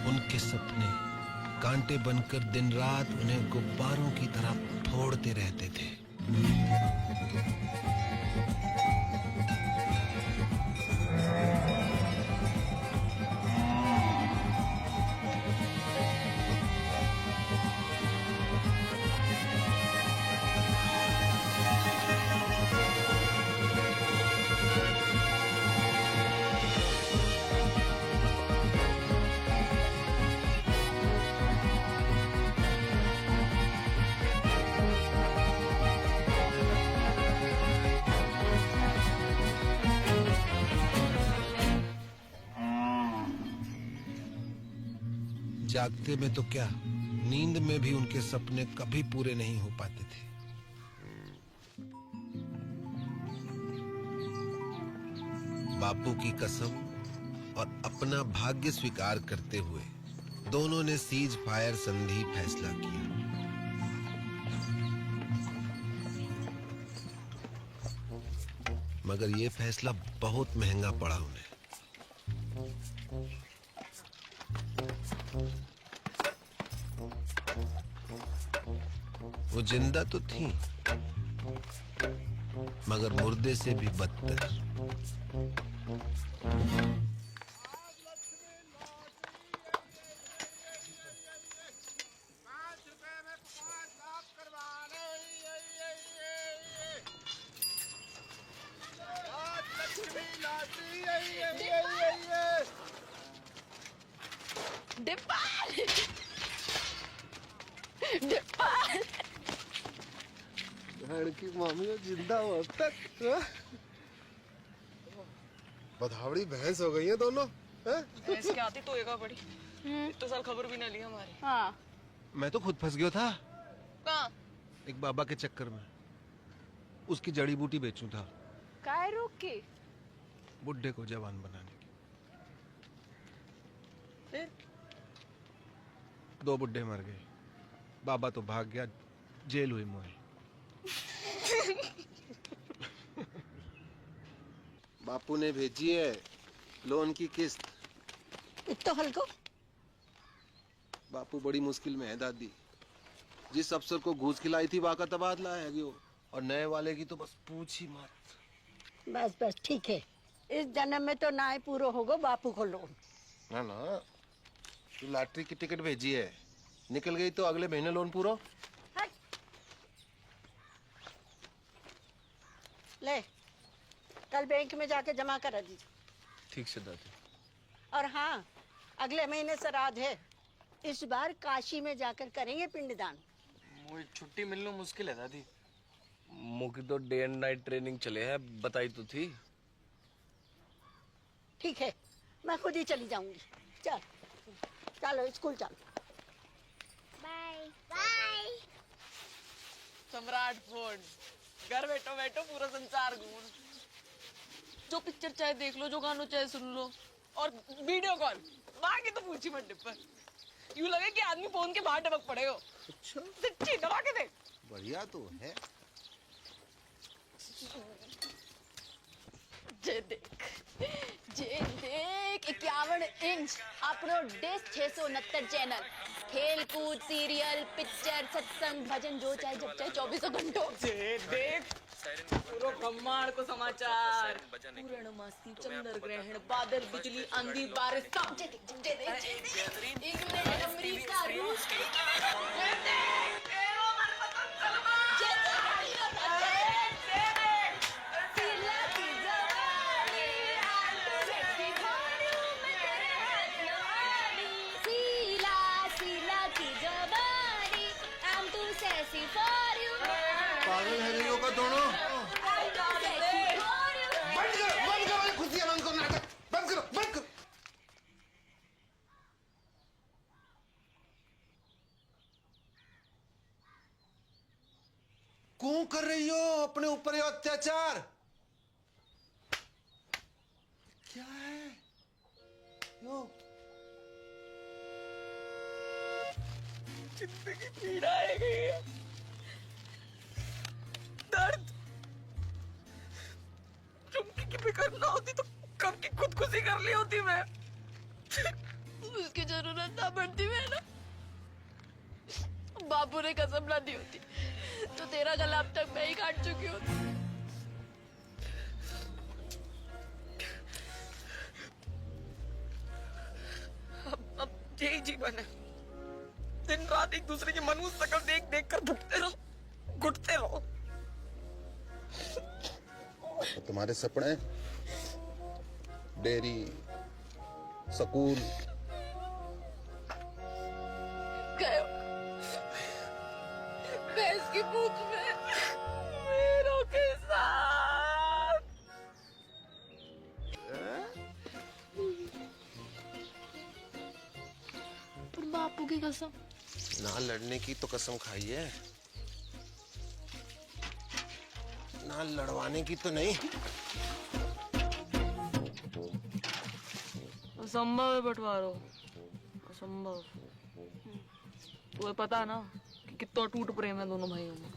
उनके सपने कांटे बनकर दिन रात उन्हें गुब्बारों की तरह फोड़ते रहते थे। जागते में तो क्या, नींद में भी उनके सपने कभी पूरे नहीं हो पाते थे। बापू की कसम और अपना भाग्य स्वीकार करते हुए दोनों ने सीज फायर संधि फैसला किया। मगर ये फैसला बहुत महंगा पड़ा उन्हें। वो जिंदा तो थी, मगर मुर्दे से भी बदतर। डिम्पल! डिम्पल! की मामी जिंदा हो अब तक। बधावड़ी भैंस हो गई है दोनों। भैंस क्या आती तो एगा बड़ी। तो साल खबर भी ना ली हमारी। हाँ। मैं तो खुद फंस गया था कहाँ? एक बाबा के चक्कर में। उसकी जड़ी बूटी बेचूं था, काय रोक के? बुड्ढे को जवान बनाने की। फिर? 2 बुड्ढे मर गए, बाबा तो भाग गया, जेल हुई मोए। बापू ने भेजी है लोन की किस्त। तो हल्को बापू बड़ी मुश्किल में है दादी। जिस अफसर को घूस खिलाई थी वाका तबादला है गयो, और नए वाले की तो बस पूछ ही मत। बस बस ठीक है, इस जन्म में तो ना ही पूरा होगा बापू को लोन। ना ना, तू लॉटरी की टिकट भेजी है, निकल गई तो अगले महीने लोन पूरा। ले, कल बैंक में जाके जमा करा दीजिए। ठीक से दादी। और हाँ, अगले महीने श्राद्ध है, इस बार काशी में जाकर करेंगे पिंडदान। मुझे छुट्टी मिलना मुश्किल है दादी। मुझे तो डे एंड नाइट ट्रेनिंग चले है, बताई तो थी। ठीक है, मैं खुद ही चली जाऊंगी। चल चलो स्कूल चलो। Bye bye. सम्राट फोन, घर बैठो बैठो पूरा संसार घूम। जो पिक्चर चाहे देख लो, जो गानों चाहे सुन लो, और वीडियो कॉल बाकी तो पूछी मत डिप्पल। यूं लगे कि आदमी फोन के बाहर टपक पड़े हो। अच्छा, सच्ची दबा के देख। बढ़िया तो है। जे देख 51 इंच अपनो डिश 669 चैनल, खेल कूद, सीरियल, पिक्चर, सत्संग, भजन, जो चाहे जब चाहे 24 घंटों। जे देख पूरो ब्रह्मांड को समाचार, पूर्णमासी, चंद्र ग्रहण, बादल, बिजली, आंधी, बारिश, सब जे देख। इंग्लैंड, अमेरिका, रूस, पागल है नहीं होगा दोनों। बंद करो खुशियां, बंद करो नाटक, बंद करो, बंद करो। क्यों कर रही हो अपने ऊपर ये अत्याचार? क्या है यो? जिंदगी पीड़ा है गई है, दर्द। चुमकी की फिक्र ना होती तो कब की खुदकुशी कर ली होती मैं। उसकी जरूरत ना पड़ती मैं ना, बापू ने कसम ना दी होती तो तेरा गला अब तक मैं ही काट चुकी होती। अब यही जीवन है, दिन रात एक दूसरे की मनुष्य शक्ल देख देख कर भुगते रहो, घुटते रहो। तो तुम्हारे सपने, डेयरी, स्कूल, गए भैंस की पूंछ में मेरों के साथ। पर बापू की कसम। ना लड़ने की तो कसम खाई है, ना लड़वाने की तो नहीं। असंभव है बंटवारो, असंभव। तुम्हें पता है ना कि कितना टूट प्रेम है दोनों भाइयों में।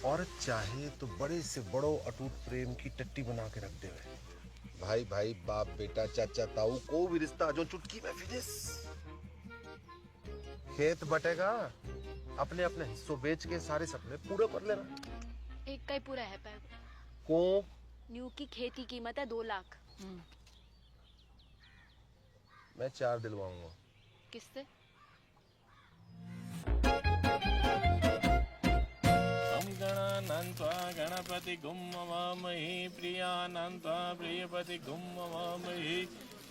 औरत चाहे तो बड़े से बड़ो अटूट प्रेम की टट्टी बना के रख दे। भाई भाई, बाप बेटा, चाचा ताऊ, को भी रिश्ता जो चुटकी में फिनिश। खेत बटेगा, अपने अपने हिस्सों बेच के सारे सपने पूरे कर लेना। एक का ही पूरा है पैर को न्यू की खेती कीमत है 2 लाख। मैं 4 दिलवाऊंगा। किससे? गणपति गुम्मवामहि प्रियानन्त्वा प्रियपति गुम्मवामहि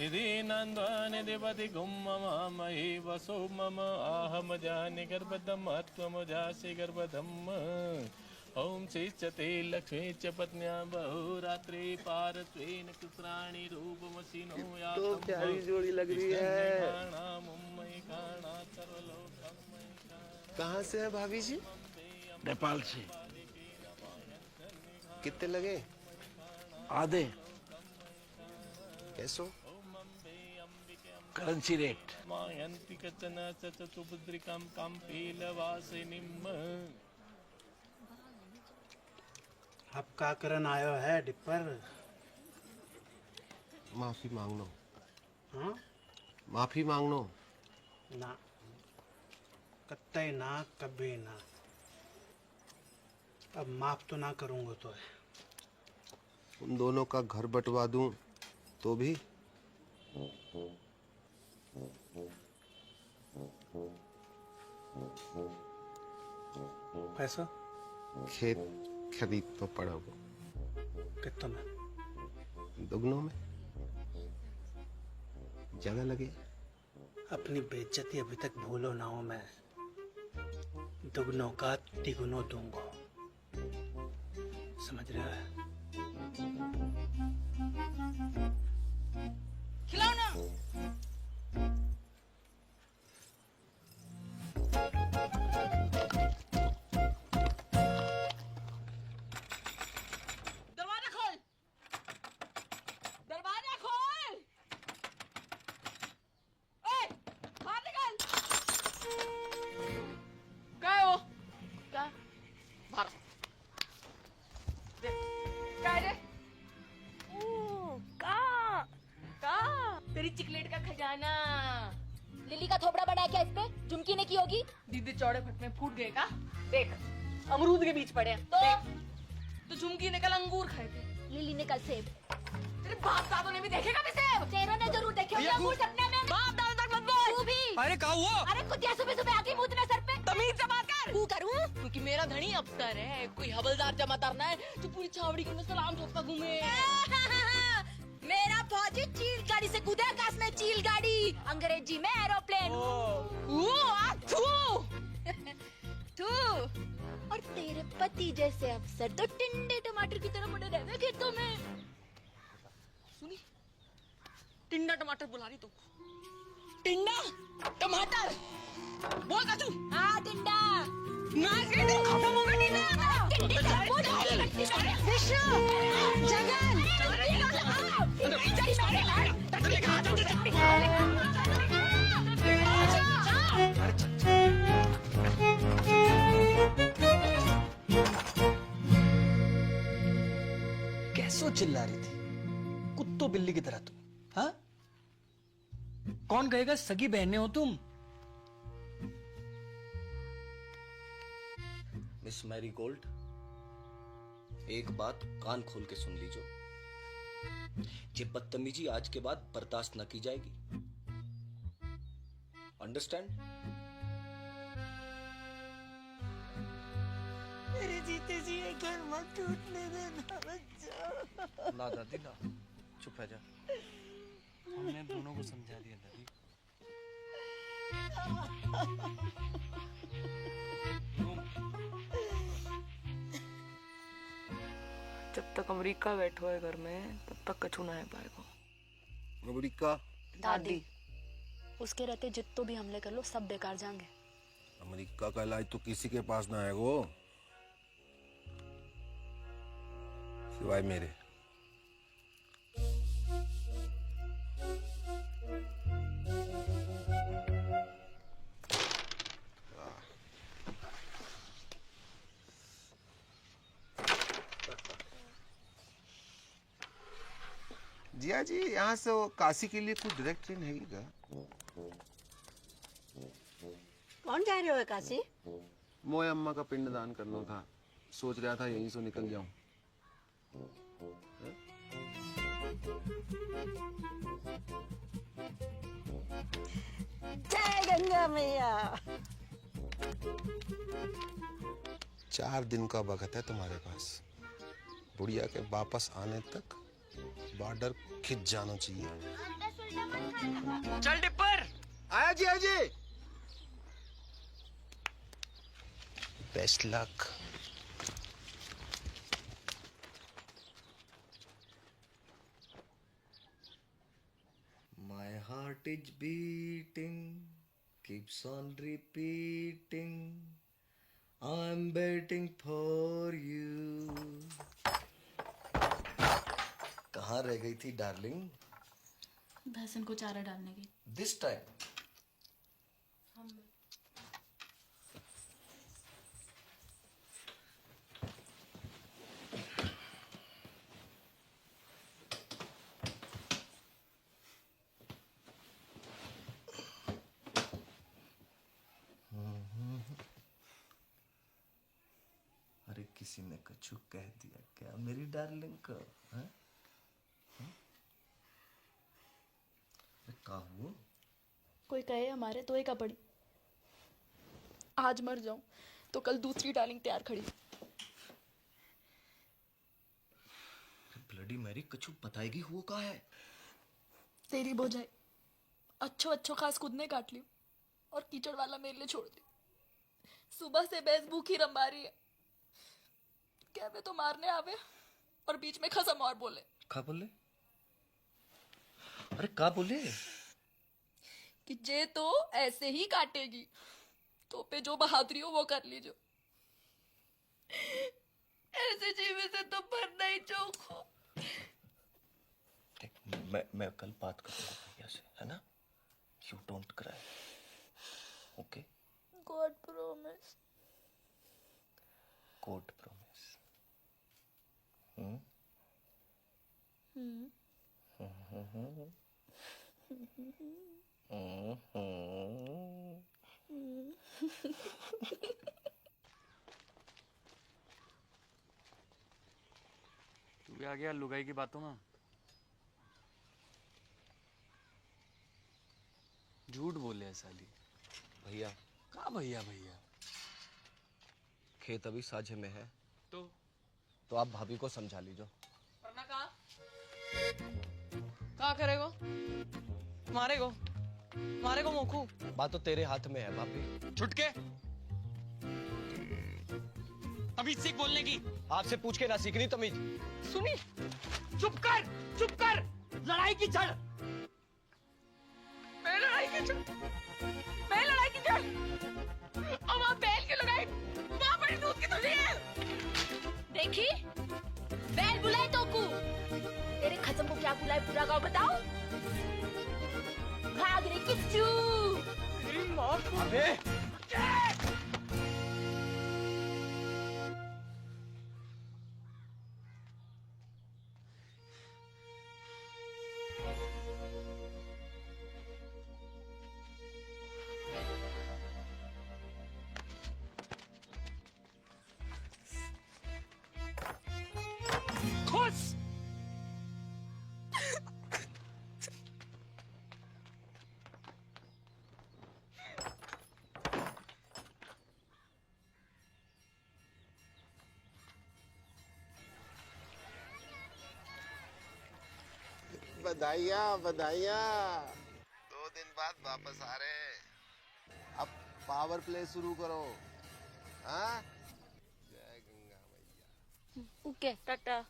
निधिनन्त्वा निधिपति गुम्मवामहि वसो मम आहम जानि गर्भदम् त्वमजासि गर्भदम्। ओम श्रीचते लक्ष्मी च पत्न्या बहुरात्रि पारत्वेन कुत्राणि रूपमसिनो या तो प्यारी जोड़ी लग रही है। कहाँ से है भाभी जी? नेपाल से। कितने लगे? आधे कैसो? Currency rate. मायन्ति कचन चतुर्भुद्रिकं कम्पीलवासिनीम्। अब का करन आयो है डिपर? माफी मांग लो। हाँ? माफी मांग लो। ना, कत्ते ना, कभी ना। अब माफ तो ना करूंगा तो है। उन दोनों का घर बंटवा दूं तो भी? पैसा? खेत खरीद तो पड़ा वो। कितना में? दुगनों में। जगह लगे। अपनी बेइज्जती अभी तक भूलो ना हो। मैं दुगनों का तिगुनों दूंगा, समझ रहा है? खिलाओ ना। दरवाजा खोल, दरवाजा खोल। ओए, बाहर निकल। क्या है वो? क्या? बाहर। क्या है? तेरी चिकलेट का खजाना। लिली का थोबड़ा बड़ा है क्या इस पे? झुमकी ने की होगी। दीदी चौड़े फट में फूट गए का? देख, अमरूद के बीच पड़े हैं। तो झुमकी ने कल अंगूर खाए थे, लिली ने कल सेब। तेरे बाप दादों ने भी देखेगा भी सेब। तेरों ने जरूर देखे होंगे अंगूर सपने में। बाप दादों तक मत बोल। तू भी। अरे क्या हुआ? अरे कुतिया सुबह सुबह आके मुंह सर पे। तमीज से बात कर। तू करूं? क्योंकि मेरा धनी अफसर है, कोई हवलदार जमादार ना है जो पूरी छावड़ी के में सलाम ठोकता घूमे। मेरा फौजी चील गाड़ी से कूदे आकाश में, चील गाड़ी, अंग्रेजी में एरोप्लेन। तू और तेरे पति जैसे अफसर तो टिंडे टमाटर की तरह बड़े रहे खेतों में। सुनी, टिंडा टमाटर बुला रही तो। टिंडा टमाटर बोल का तू। हाँ टिंडा। नाच के तो खत्म हो गई टिंडा। टिंडे का विष्णु, जगन, कैसो चिल्ला रही थी कुत्तो बिल्ली की तरह तुम? हाँ? कौन कहेगा सगी बहनें हो तुम? मिस मैरी गोल्ड, एक बात कान खोल के सुन लीजो। ये बदतमीजी आज के बाद बर्दाश्त न की जाएगी। अंडरस्टैंड? मेरे जीते जी ये घर मत टूटने देना बच्चा। ना दादी ना, चुप रह जा। हमने दोनों को समझा दिया दादी। जब तक अमेरिका बैठो है घर में, तब तक कछु ना है पाएगा। अमेरिका? दादी। उसके रहते जितने भी हमले कर लो सब बेकार जाएंगे। अमेरिका का इलाज तो किसी के पास ना है वो, सिवाय मेरे। जिया जी, यहाँ से वो काशी के लिए कोई डायरेक्ट ट्रेन है क्या? कौन जा रहे हो काशी? मोए अम्मा का पिंडदान करना था, सोच रहा था यहीं से निकल जाऊं। जय गंगा मैया। 4 दिन का वक्त है तुम्हारे पास। बुढ़िया के वापस आने तक बॉर्डर खिंच जाना चाहिए। चल डिप्पर। आया जी, आया जी। Best luck. My heart is beating, keeps on repeating. I'm waiting for you. कहाँ रह गई थी डार्लिंग? भैंसन को चारा डालने की। This time. अरे किसी ने कछु कह दिया क्या मेरी डार्लिंग को? हैं? का हुआ? कोई कहे हमारे तो एक पड़ी। आज मर जाऊं तो कल दूसरी डार्लिंग तैयार खड़ी। ब्लडी मैरी, कछु बताएगी हुआ का है? तेरी बोझाई अच्छो अच्छो खास खुद ने काट ली और कीचड़ वाला मेरे लिए छोड़ दी। सुबह से भैंस भूखी रंबा रही है। क्या वे तो मारने आवे और बीच में खसम और बोले। का बोले? अरे का बोले? कि जे तो ऐसे ही काटेगी तो पे जो बहादुरी हो वो कर लीजो। ऐसे जीवे से तो मरना ही चौक हो। मैं कल बात करूंगा भैया से, है ना? You don't cry, okay? God promise. God promise. तू भी आ गया लुगाई की बातों में। झूठ बोले है साली। भैया कहाँ भैया भैया? खेत अभी साझे में है तो आप भाभी को समझा लीजो। वरना कहाँ करेगो? मारेगो मोखू। बात तो तेरे हाथ में है भाभी। छुटके तमीज सीख बोलने की। आपसे पूछ के ना सीखनी तमीज। सुनी, चुप कर। लड़ाई की जड़। मैं लड़ाई की जड़। अब आप बैल की लड़ाई मां बड़ी दूध की तुझी है। देखी बैल बुलाए तो को तेरे खत्म को क्या बुलाए पूरा गाँव बताओ। भाग रे किच्चू। तेरी मां को। अबे खुश। बधाइयाँ 2 दिन बाद वापस आ रहे हैं। अब पावर प्ले शुरू करो। हाँ? जय गंगा मैया। ओके टाटा।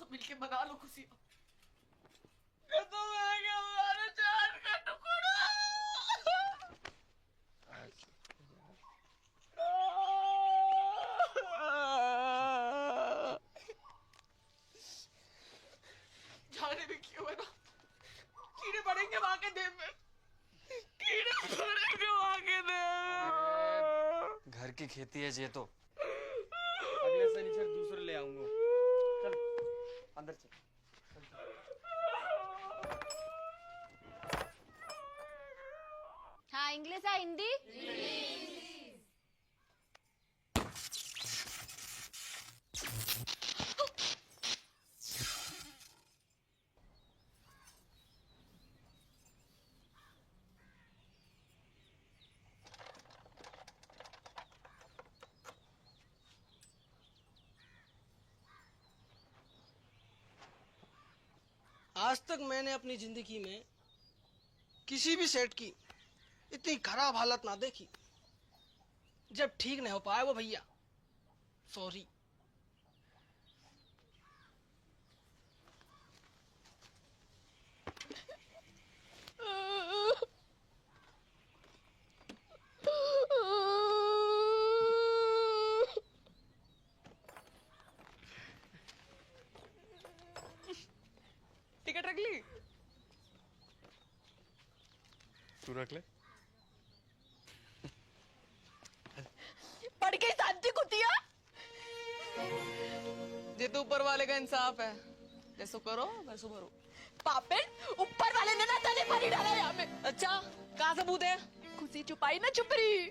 सब मिलके मना लो खुशियाँ। खत्म हो गया हमारा जान का टुकड़ा। जाने भी क्यों है ना, कीड़े पड़ेंगे वहां के देह में, कीड़े पड़ेंगे वहां के देह। घर की खेती है ये तो। अगले शनिचर दूसरे ले आऊंगा। चल अंदर चल। हाँ इंग्लिश है हिंदी? आज तक मैंने अपनी जिंदगी में किसी भी सेठ की इतनी खराब हालत ना देखी। जब ठीक नहीं हो पाया वो भैया, सॉरी। टिकट रख ली? तू रख ले। पढ़ के शांति कुतिया। ये तो ऊपर वाले का इंसाफ है, जैसो करो वैसो भरो। पापेट ऊपर वाले ने ना तने भरी डाला यहाँ पे। अच्छा कहाँ सबूत है? खुशी छुपाई ना छुप रही।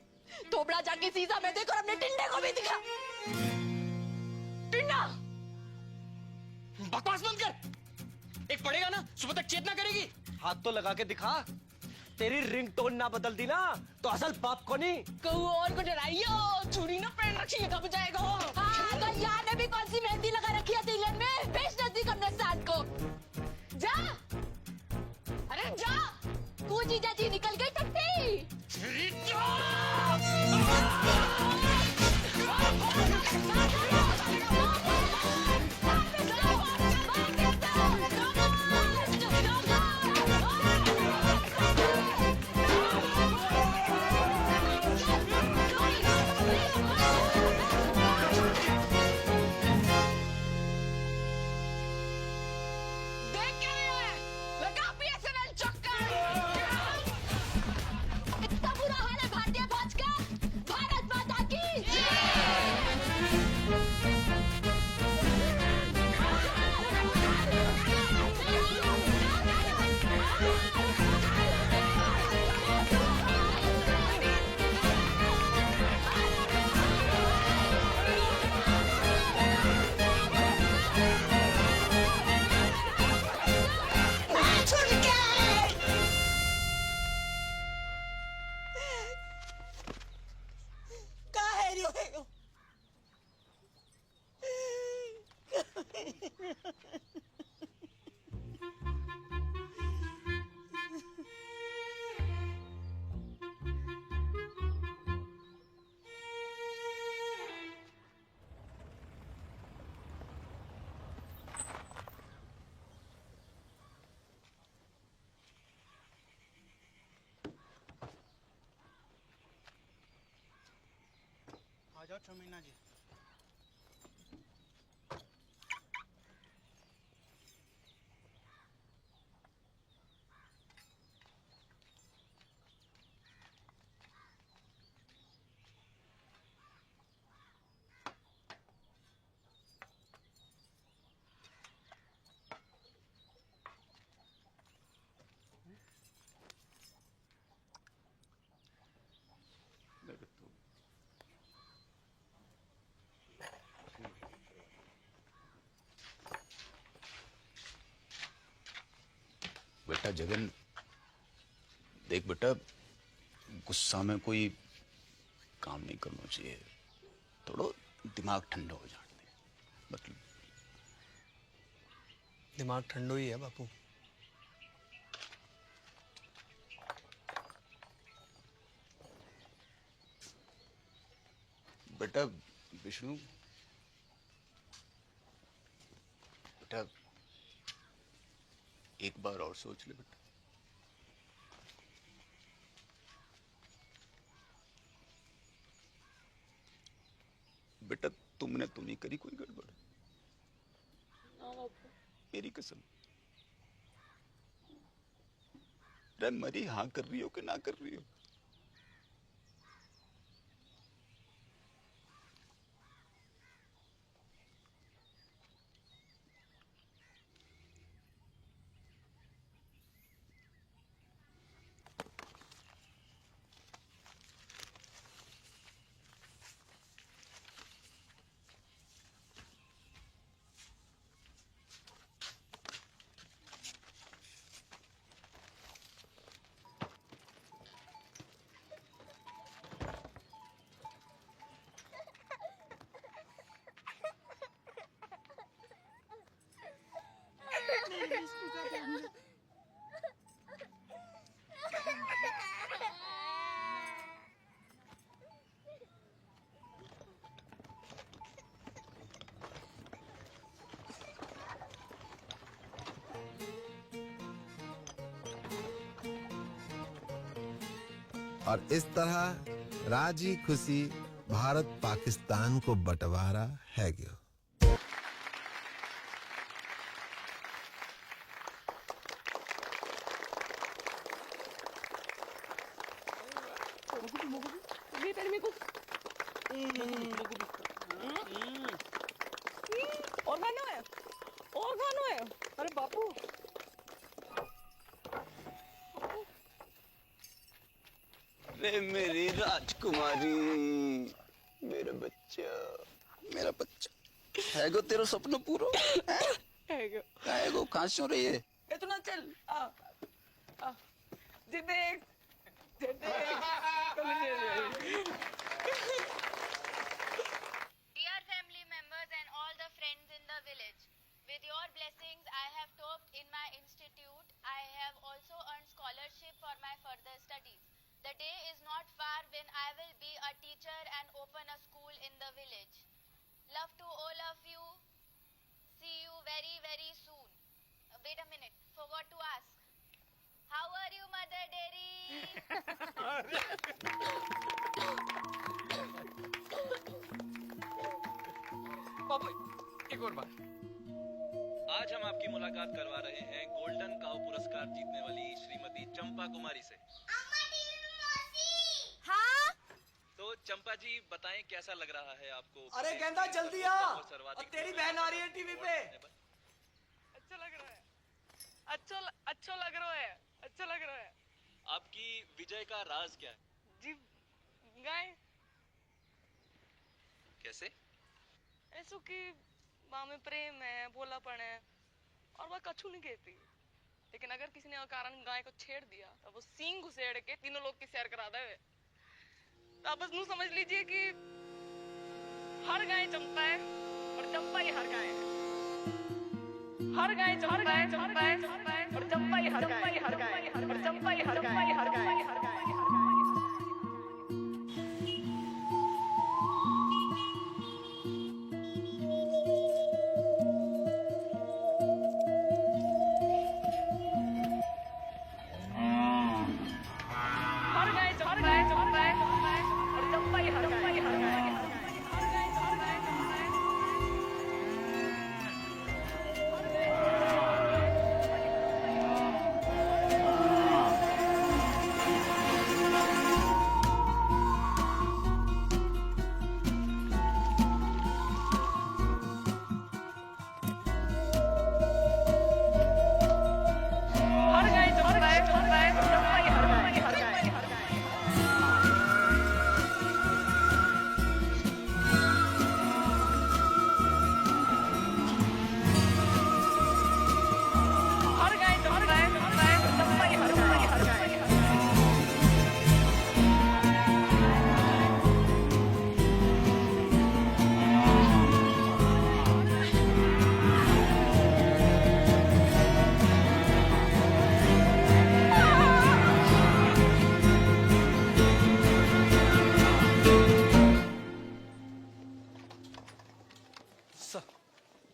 थोबड़ा जाके शीशा में देख और अपने टिंडे को भी दिखा। टिंडा बकवास बंद कर। एक पड़ेगा ना, सुबह तक चेतना करेगी। हाथ तो लगा के दिखा। तेरी रिंग टोन ना बदल दी ना तो असल बाप को नहीं कहूँ और को डराइयो। चूड़ी ना पहन रखी है, कब जाएगा? हाँ तो यार ने भी कौन सी मेहंदी लगा रखी है तिलक में? बेच देती कमरे साथ को। जा, अरे जा। तू जीजा जी निकल गई टट्टी। इतना बुरा हाल है भारतीय फौज का। भारत माता की आ जाओ चमीना जी। बेटा जगन, देख बेटा, गुस्सा में कोई काम नहीं करना चाहिए। थोड़ा दिमाग ठंडा हो जाने दे। मतलब दिमाग ठंडो ही है बापू। बेटा विष्णु, बेटा एक बार और सोच ले बेटा। बेटा तुमने तो नहीं करी कोई गड़बड़? मेरी कसम। अरे मरी हाँ कर रही हो कि ना कर रही हो? और इस तरह राजी खुशी भारत पाकिस्तान को बंटवारा है गयो। और खाना है, और खाना है। अरे बापू, अरे मेरी राजकुमारी, मेरा बच्चा, मेरा बच्चा है गो, तेरा सपना पूरा है गो। कहाँ से हो रही है? इतना चल आ जे देख Dear family members and all the friends in the village, with your blessings I have topped in my institute. I have also earned scholarship for my further studies. The day is not far when I will be a teacher and open a school in the village. Love to all of you. See you very, very soon. Wait a minute, forgot to ask. How are you, Mother Dairy? बाबू एक और बात। आज हम आपकी मुलाकात करवा रहे हैं गोल्डन काउ पुरस्कार जीतने वाली श्रीमती चंपा कुमारी से। हाँ? तो चंपा जी बताएं कैसा लग रहा है आपको? अरे गेंदा जल्दी आ, और तेरी बहन आ रही है टीवी पे। अच्छा लग रहा है, अच्छा लग रहा है, अच्छा लग रहा है। आपकी विजय का राज क्या है? जी गाय कैसे? ऐसो कि माँ में प्रेम है, भोलापन है, और वह कछु नहीं कहती। लेकिन अगर किसी ने कारण गाय को छेड़ दिया तो वो सींग घुसेड़ के तीनों लोग की सैर करा दे। तो आप बस यूं समझ लीजिए कि हर गाय चंपा है और चंपा ही हर गाय है। हर गाय चंपा है और चंपा ही हर गाय है, और चंपा ही हर गाय है।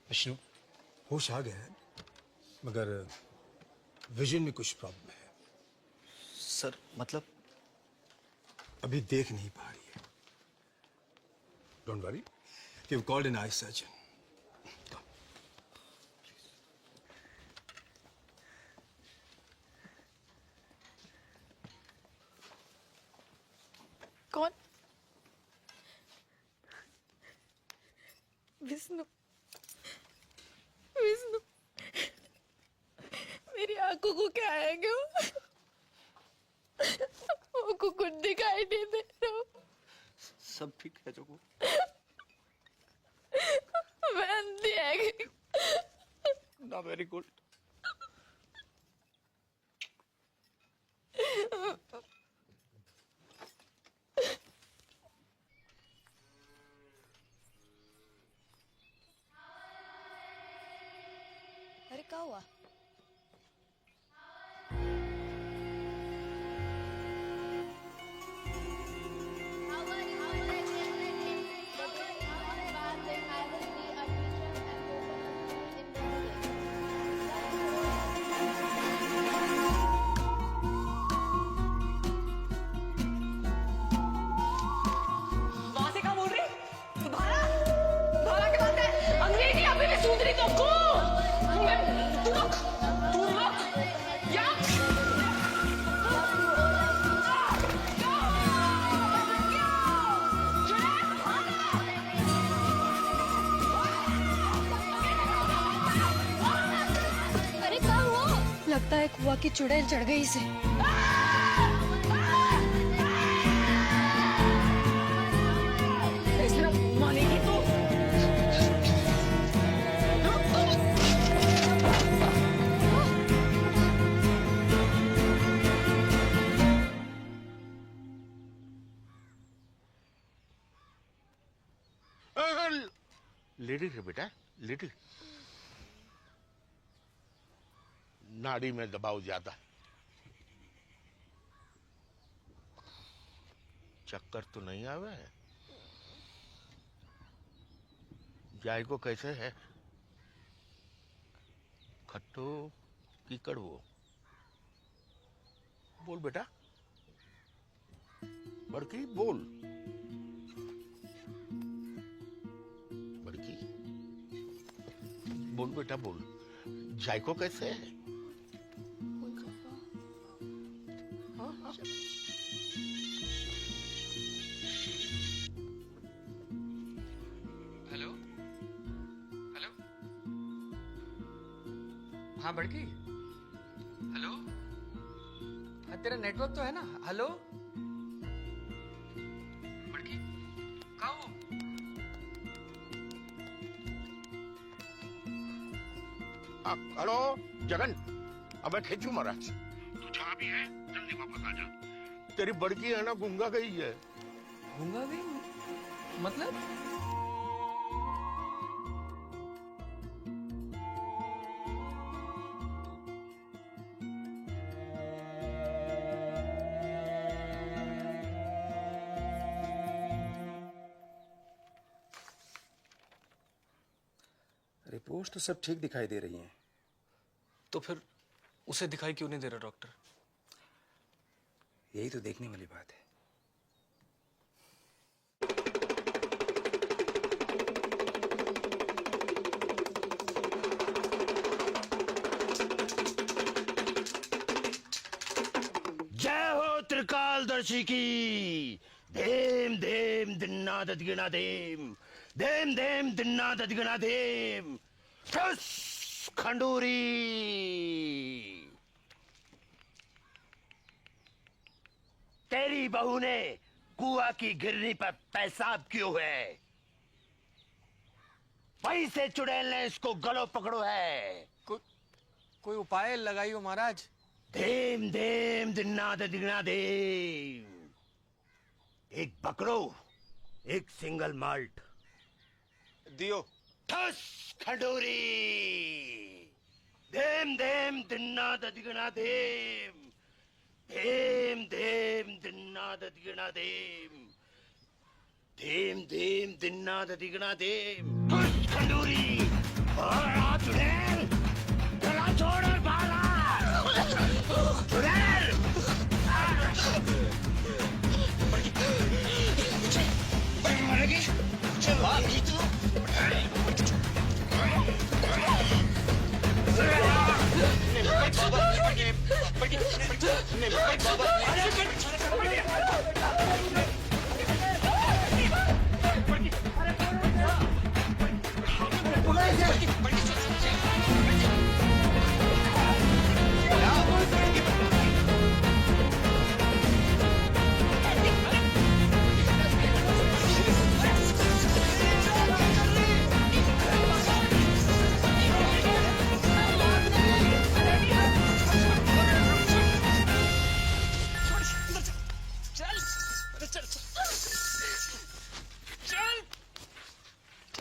विष्णु, होश आ गया है, मगर विजन में कुछ प्रॉब्लम है। सर मतलब? अभी देख नहीं पा रही है। Don't worry, we have called an eye surgeon. कौन? विष्णु। विष्णु, मेरी आंखों को क्या है क्यों? वो कुछ दिखाई नहीं दे रहा। सब ठीक है जोगो? मैं अंधी है। ना वेरी गुड। अरे क्या हुआ? वहां से क्या बोल रही? भाला? भाला की बात है। अंग्रेजी अभी भी सूझ रही तो को। तू रुक। क्या? अरे क्या हुआ? लगता है कुआ की चुड़ैल चढ़ गई इसे। इस तरह मानेगी तू? लिटिल है बेटा, लिटिल। नाड़ी में दबाव ज्यादा। चक्कर तो नहीं आवे? जायको कैसे है? खट्टू की कड़वो? बोल बेटा, बड़की बोल। बड़की बोल बेटा बोल। जायको कैसे है? हेलो हेलो, हाँ बड़की, हेलो, हाँ तेरा नेटवर्क तो है ना? हेलो बड़की, कहाँ हो? हेलो जगन, अब मैं खींचू महाराज। तू जहाँ भी है जल्दी वापस आ जा। तेरी बड़की है ना गूंगा गई है। गूंगा गई? मतलब? रिपोर्ट्स तो सब ठीक दिखाई दे रही हैं। तो फिर उसे दिखाई क्यों नहीं दे रहा डॉक्टर? यही तो देखने वाली बात है। जय हो त्रिकालदर्शी की। धेम धेम दिन्ना ददगिना धेम, धेम धेम दिन्ना ददगिना धेम। ठुस खंडूरी। तेरी बहू ने कुआ की गिरनी पर पेशाब क्यों है? वहीं से चुड़ैल ने इसको गलो पकड़ो है। कोई उपाय लगाइयो महाराज। धेम धेम दिन्ना ददगिना धेम। एक बकरो, एक सिंगल माल्ट दियो। ठस खंडूरी। धेम धेम दिन्ना ददगिना धेम, धेम धेम दिन्ना ददगिना धेम, धेम धेम दिन्ना ददगिना धेम। ठस खंडूरी। और चुड़ैल, गला छोड़ और भागा।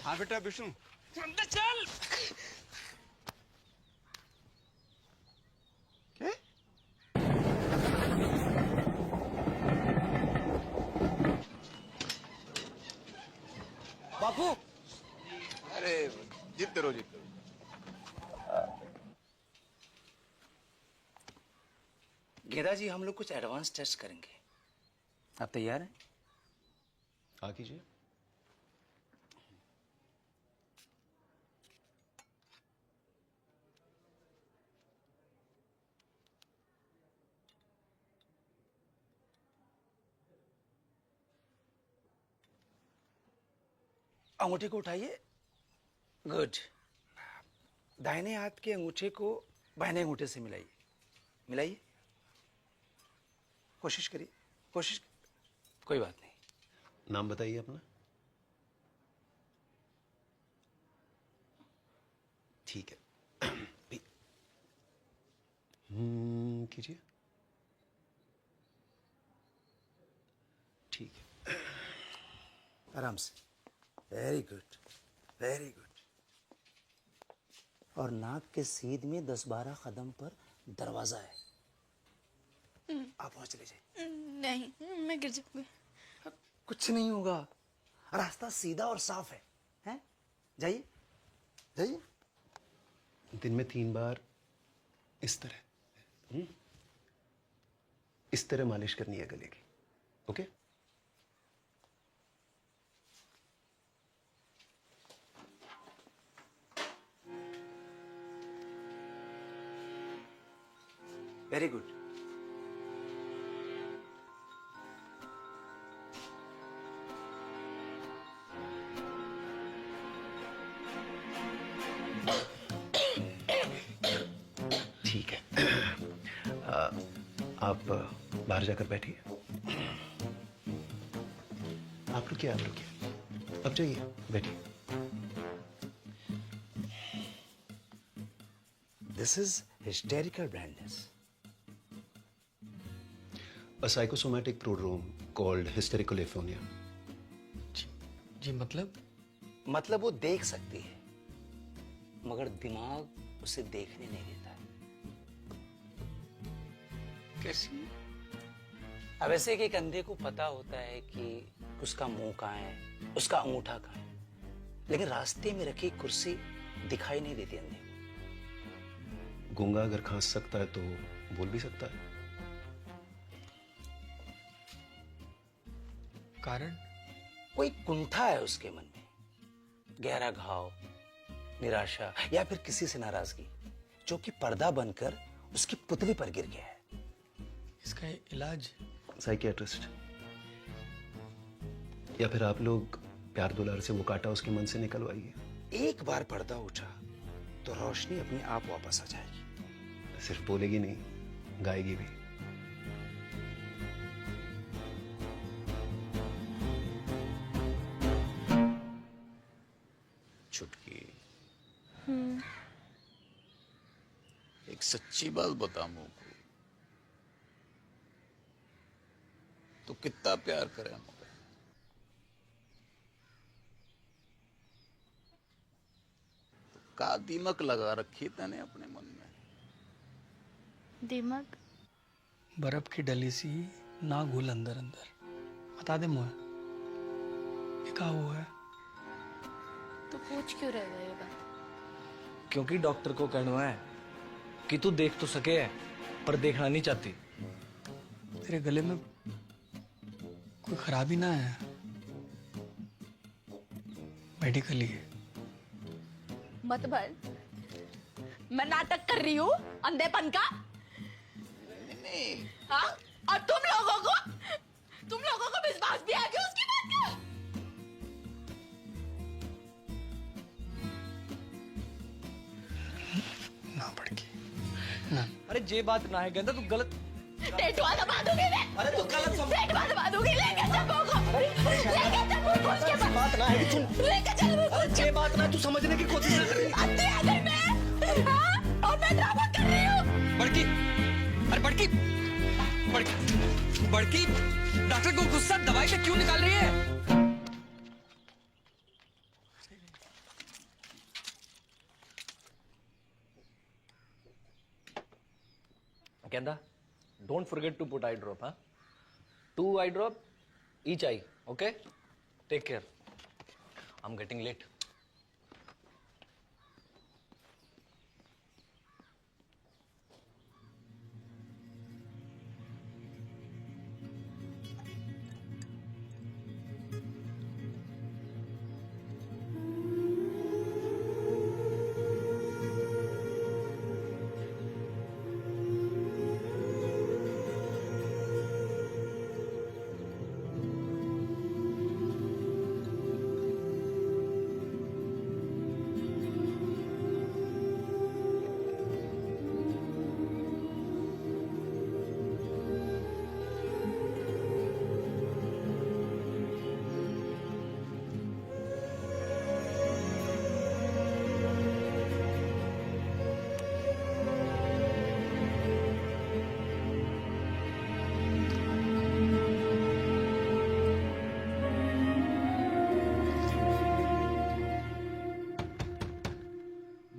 हाँ बेटा विष्णु, अंदर चल। बापू, अरे जीतते रहो जीतते रहो। गेदा जी, हम लोग कुछ एडवांस टेस्ट करेंगे। आप तैयार हैं? हाँ कीजिए। अंगूठे को उठाइए। गुड। दाहिने हाथ के अंगूठे को बाएं अंगूठे से मिलाइए। मिलाइए, कोशिश करिए, कोशिश। कोई बात नहीं। नाम बताइए अपना। ठीक है। कीजिए। ठीक है। आराम से। Very good, very good. और नाक के सीध में 10-12 कदम पर दरवाजा है। आप वहां चले जाइए। नहीं, मैं गिर जाऊंगी। कुछ नहीं होगा, रास्ता सीधा और साफ है। हैं? जाइए, जाइए। दिन में 3 बार इस तरह मालिश करनी है गले की। ओके? Very good. ठीक है। आप बाहर जाकर बैठिए। आप रुकिए, आप रुकिए। अब जाइए, बैठिए। This is hysterical blindness. A psychosomatic prodrome called hysterical aphonia. जी मतलब? मतलब वो देख सकती है, मगर दिमाग उसे देखने नहीं देता है। कैसी? अब ऐसे कि एक अंधे को पता होता है कि उसका मुंह कहाँ है, उसका अंगूठा कहाँ है, लेकिन रास्ते में रखी कुर्सी दिखाई नहीं देती अंधे को। गूंगा अगर खांस सकता है तो बोल भी सकता है। कारण? कोई कुंठा है उसके मन में, गहरा घाव, निराशा या फिर किसी से नाराजगी, जो कि पर्दा बनकर उसकी पुतली पर गिर गया है। इसका इलाज? साइकियाट्रिस्ट, या फिर आप लोग प्यार दुलार से वो काटा उसके मन से निकलवाइए। एक बार पर्दा उठा तो रोशनी अपने आप वापस आ जाएगी। सिर्फ बोलेगी नहीं, गाएगी भी। छुटकी, एक सच्ची बात बता मुझको, तो कितना प्यार करे मुझे? तो का दीमक लगा रखी तने अपने मन में? दिमाग? बर्फ की डली सी ना घुल अंदर अंदर। बता दे मुझे, ये क्या हुआ है? तो पूछ क्यों रह गए ये बात? क्योंकि डॉक्टर को कहना है कि तू देख तो सके है, पर देखना नहीं चाहती। तेरे गले में कोई खराबी ना है? मेडिकल ही है। मत भर, मैं नाटक कर रही हूँ अंधेपन का। हाँ, और तुम लोगों को विश्वास भी आ गया उसकी बात का। ना पड़की ना। अरे जे बात ना है गेंदा, तू गलत टेटवा दबा दूंगी मैं। अरे तू गलत समझ। टेटवा दबा दूंगी, लेके चल को। लेके चल को उसके पास। बात ना है तू। लेके चल को। जे बात ना, तू समझने की कोशिश कर रही है। अंधे आ गई मैं। हाँ, और मैं ड्रामा कर रही हूँ। बड़की, अरे बड़की, बड़की, डॉक्टर को गुस्सा दवाई से क्यों निकाल रही है? गेंदा, don't forget to put eye drop, huh? 2 eye drop, each eye, okay? Take care. I'm getting late.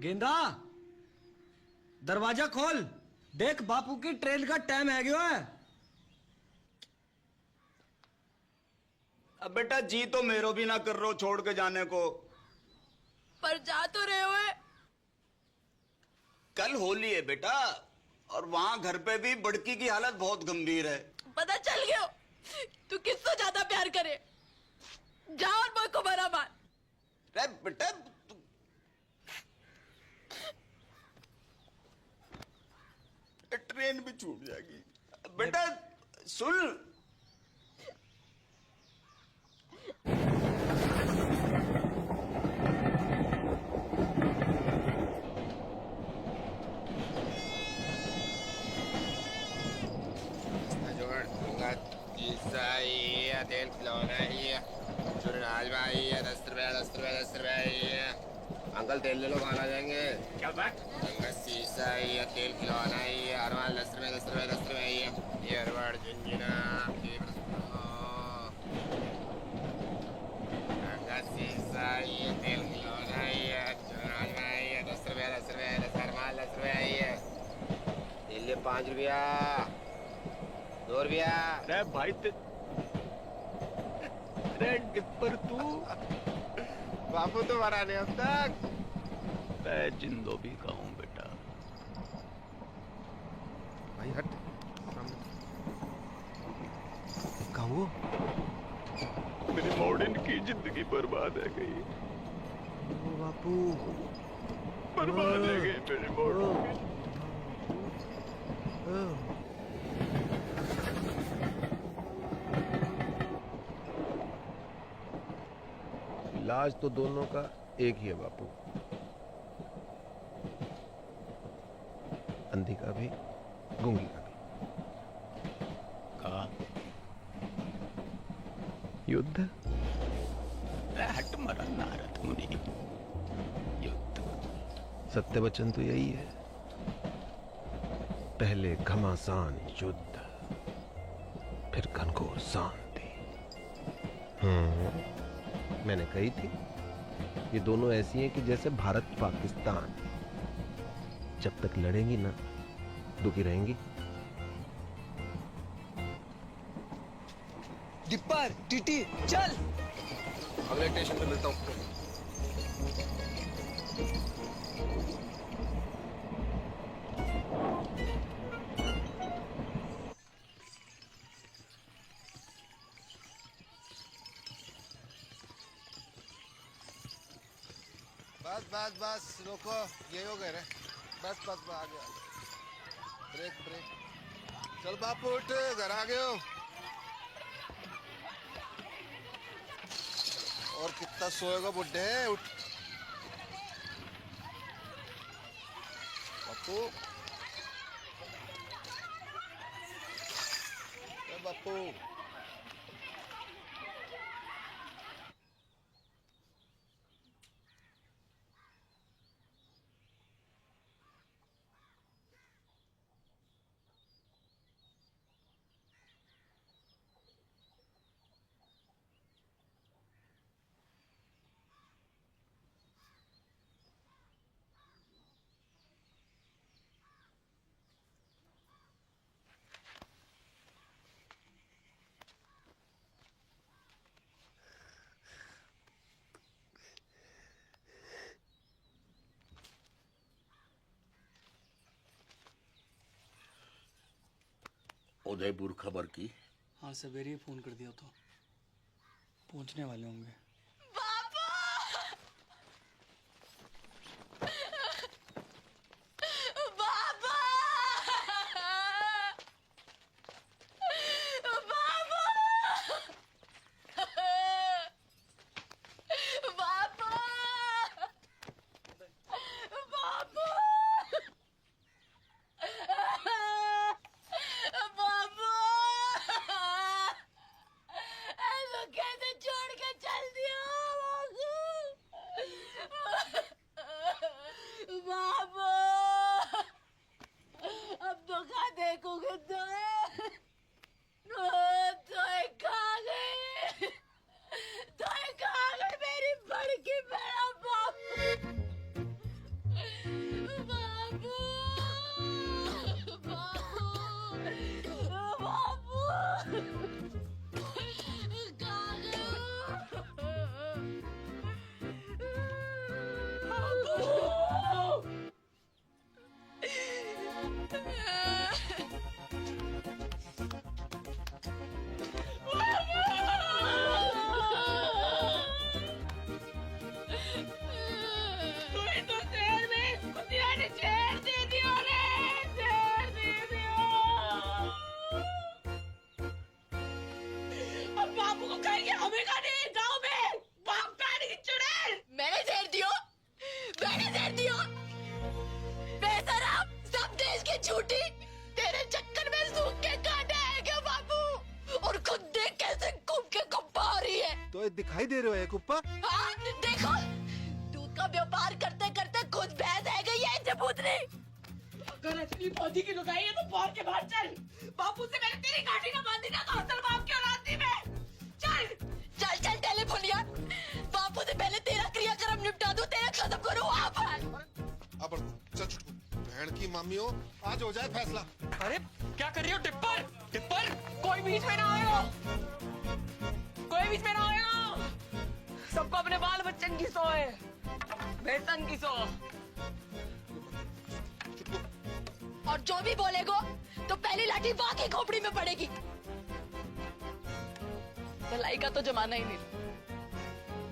गेंदा, दरवाजा खोल। देख बापू की ट्रेन का टाइम है गयो है। अब बेटा जी तो मेरो भी ना कर रहे हो छोड़ के जाने को। पर जा तो रहे हो। कल होली है बेटा, और वहां घर पे भी बड़की की हालत बहुत गंभीर है। पता चल गया तू किससे ज्यादा प्यार करे। जा और मुझ को बरा मार। अरे बेटा ट्रेन भी छूट जाएगी। बेटा सुन, तेल खिलौना ही है, चुनाज भाई है, 10 रुपया 10 रुपया 10 रुपया ही है। अंकल तेल ले लो, खाना जाएंगे। क्या बात? शीशा ही है, तेल खिलौना ही है, हर माल 10 रुपया 10 रुपया 10 रुपया ही है। ईयरबड झुंझुना शीशा ही है, तेल खिलौना ही है, चुनाज भाई है, 10 रुपया 10 रुपया 10 हर माल 10 रुपया ही है। तेल ले 5 रुपया 2 रुपया। अरे भाई डिप्पर तू बापू तो मरा नहीं अब तक। मैं जिंदो भी का हूं बेटा। भाई हट। कहाँ वो? मेरी मॉडर्न की जिंदगी बर्बाद है गई। ओ बापू बर्बाद है गई मेरी मॉडर्न की। इलाज तो दोनों का एक ही है बापू, अंधी का भी गूंगी का भी। कहा युद्ध। हट मरा नारद मुनि। युद्ध। सत्य वचन तो यही है, पहले घमासान युद्ध, फिर घनघोर शांति। मैंने कही थी ये दोनों ऐसी हैं कि जैसे भारत पाकिस्तान, जब तक लड़ेंगी ना दुखी रहेंगी। डिप्पर टीटी चल। अगले स्टेशन पे मिलता हूँ। बस बस बस रोको, ये हो गए रे। बस बस बस आगे आगे। Brake brake. चल बापू उठ, घर आ गए हो। और कितना सोएगा बुड्ढे, उठ बापू। बापू उदयपुर खबर की? हाँ सवेरे ही फोन कर दिया तो पहुंचने वाले होंगे। दिखाई दे रहे हो एक ऊपर। हाँ, देखो दूध का व्यापार करते करते खुद भैंस है गई है जबूतरी। अगर असली फौजी की लुगाई है तो फौज के बाहर चल। बापू से मैंने तेरी गाड़ी ना बांधी ना तो असल बाप की औलाद थी मैं। चल चल चल टेलीफोनिया, बापू से पहले तेरा क्रियाक्रम निपटा दूं, तेरा खत्म करूं वहाँ पर। अब चल छुटकू, बहन की मामी हो, आज हो जाए फैसला। अरे क्या कर रही हो टिप्पर? टिप्पर कोई बीच में ना आएगा, कोई बीच में ना आएगा। सबको अपने बाल बच्चन की सो है, बेसन की सो। और जो भी बोलेगो तो पहली लाठी बाँ की खोपड़ी में पड़ेगी। भलाई का तो जमाना ही नहीं,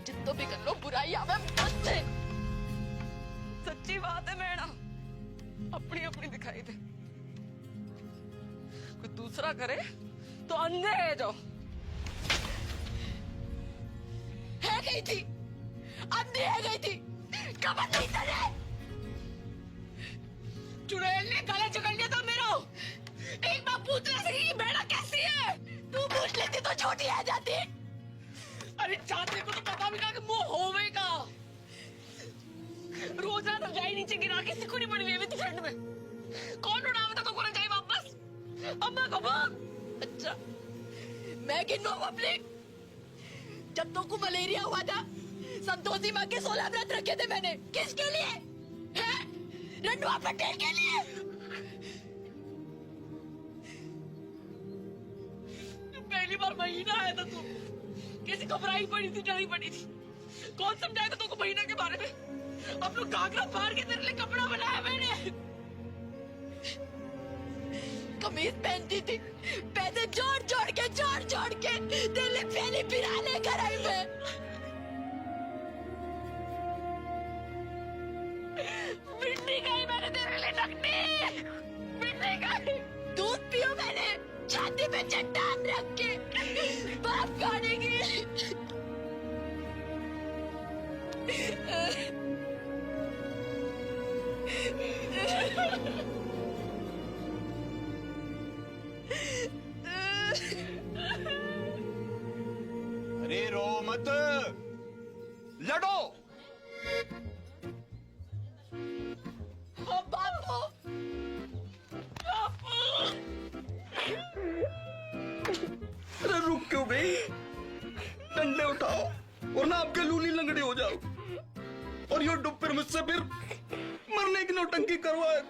जितना भी कर लो बुराई आवे बस से। सच्ची बात है मैडम, अपनी अपनी दिखाई दे, कोई दूसरा करे तो अंधे है जो है गई थी, अंधी है गई थी, कबर नहीं तने। चुड़ैल ने गला जकड़ लिया था मेरा। एक बार पूछना सही कि बेड़ा कैसी है? तू पूछ लेती तो छोटी आ जाती। अरे चाहते को तो पता भी ना कि मुंह होवेगा। रोजा तो जाई नीचे गिरा के सिकुड़ी पड़ी हुई थी ठंड में। कौन उड़ावे तो को ना जाए वापस? अम्मा को बोल। अच्छा मैं गिनवा पब्लिक, जब तो को मलेरिया हुआ था संतोषी माँ के 16 व्रत रखे थे मैंने। किसके लिए? रंडवा पटेल के लिए। पहली बार महीना आया था तू, कैसी घबराई पड़ी थी, डरी पड़ी थी। कौन समझाएगा तुमको महीना के बारे में? अब लोग घाघरा फाड़ के तेरे लिए कपड़ा बनाया मैंने। कमीज पहनती थी, पैसे जोड़ जोड़ के तेरे पहली पिरा लेकर आई मैं। पे चट्टान रख के बाप खाने की। अरे रो मत, लड़ो। बापू, अरे रुक क्यों गई? डंडे उठाओ और ना आपके लूली लंगड़े हो जाओ और ये डुप्पर मुझसे फिर मरने की नौटंकी करवाए।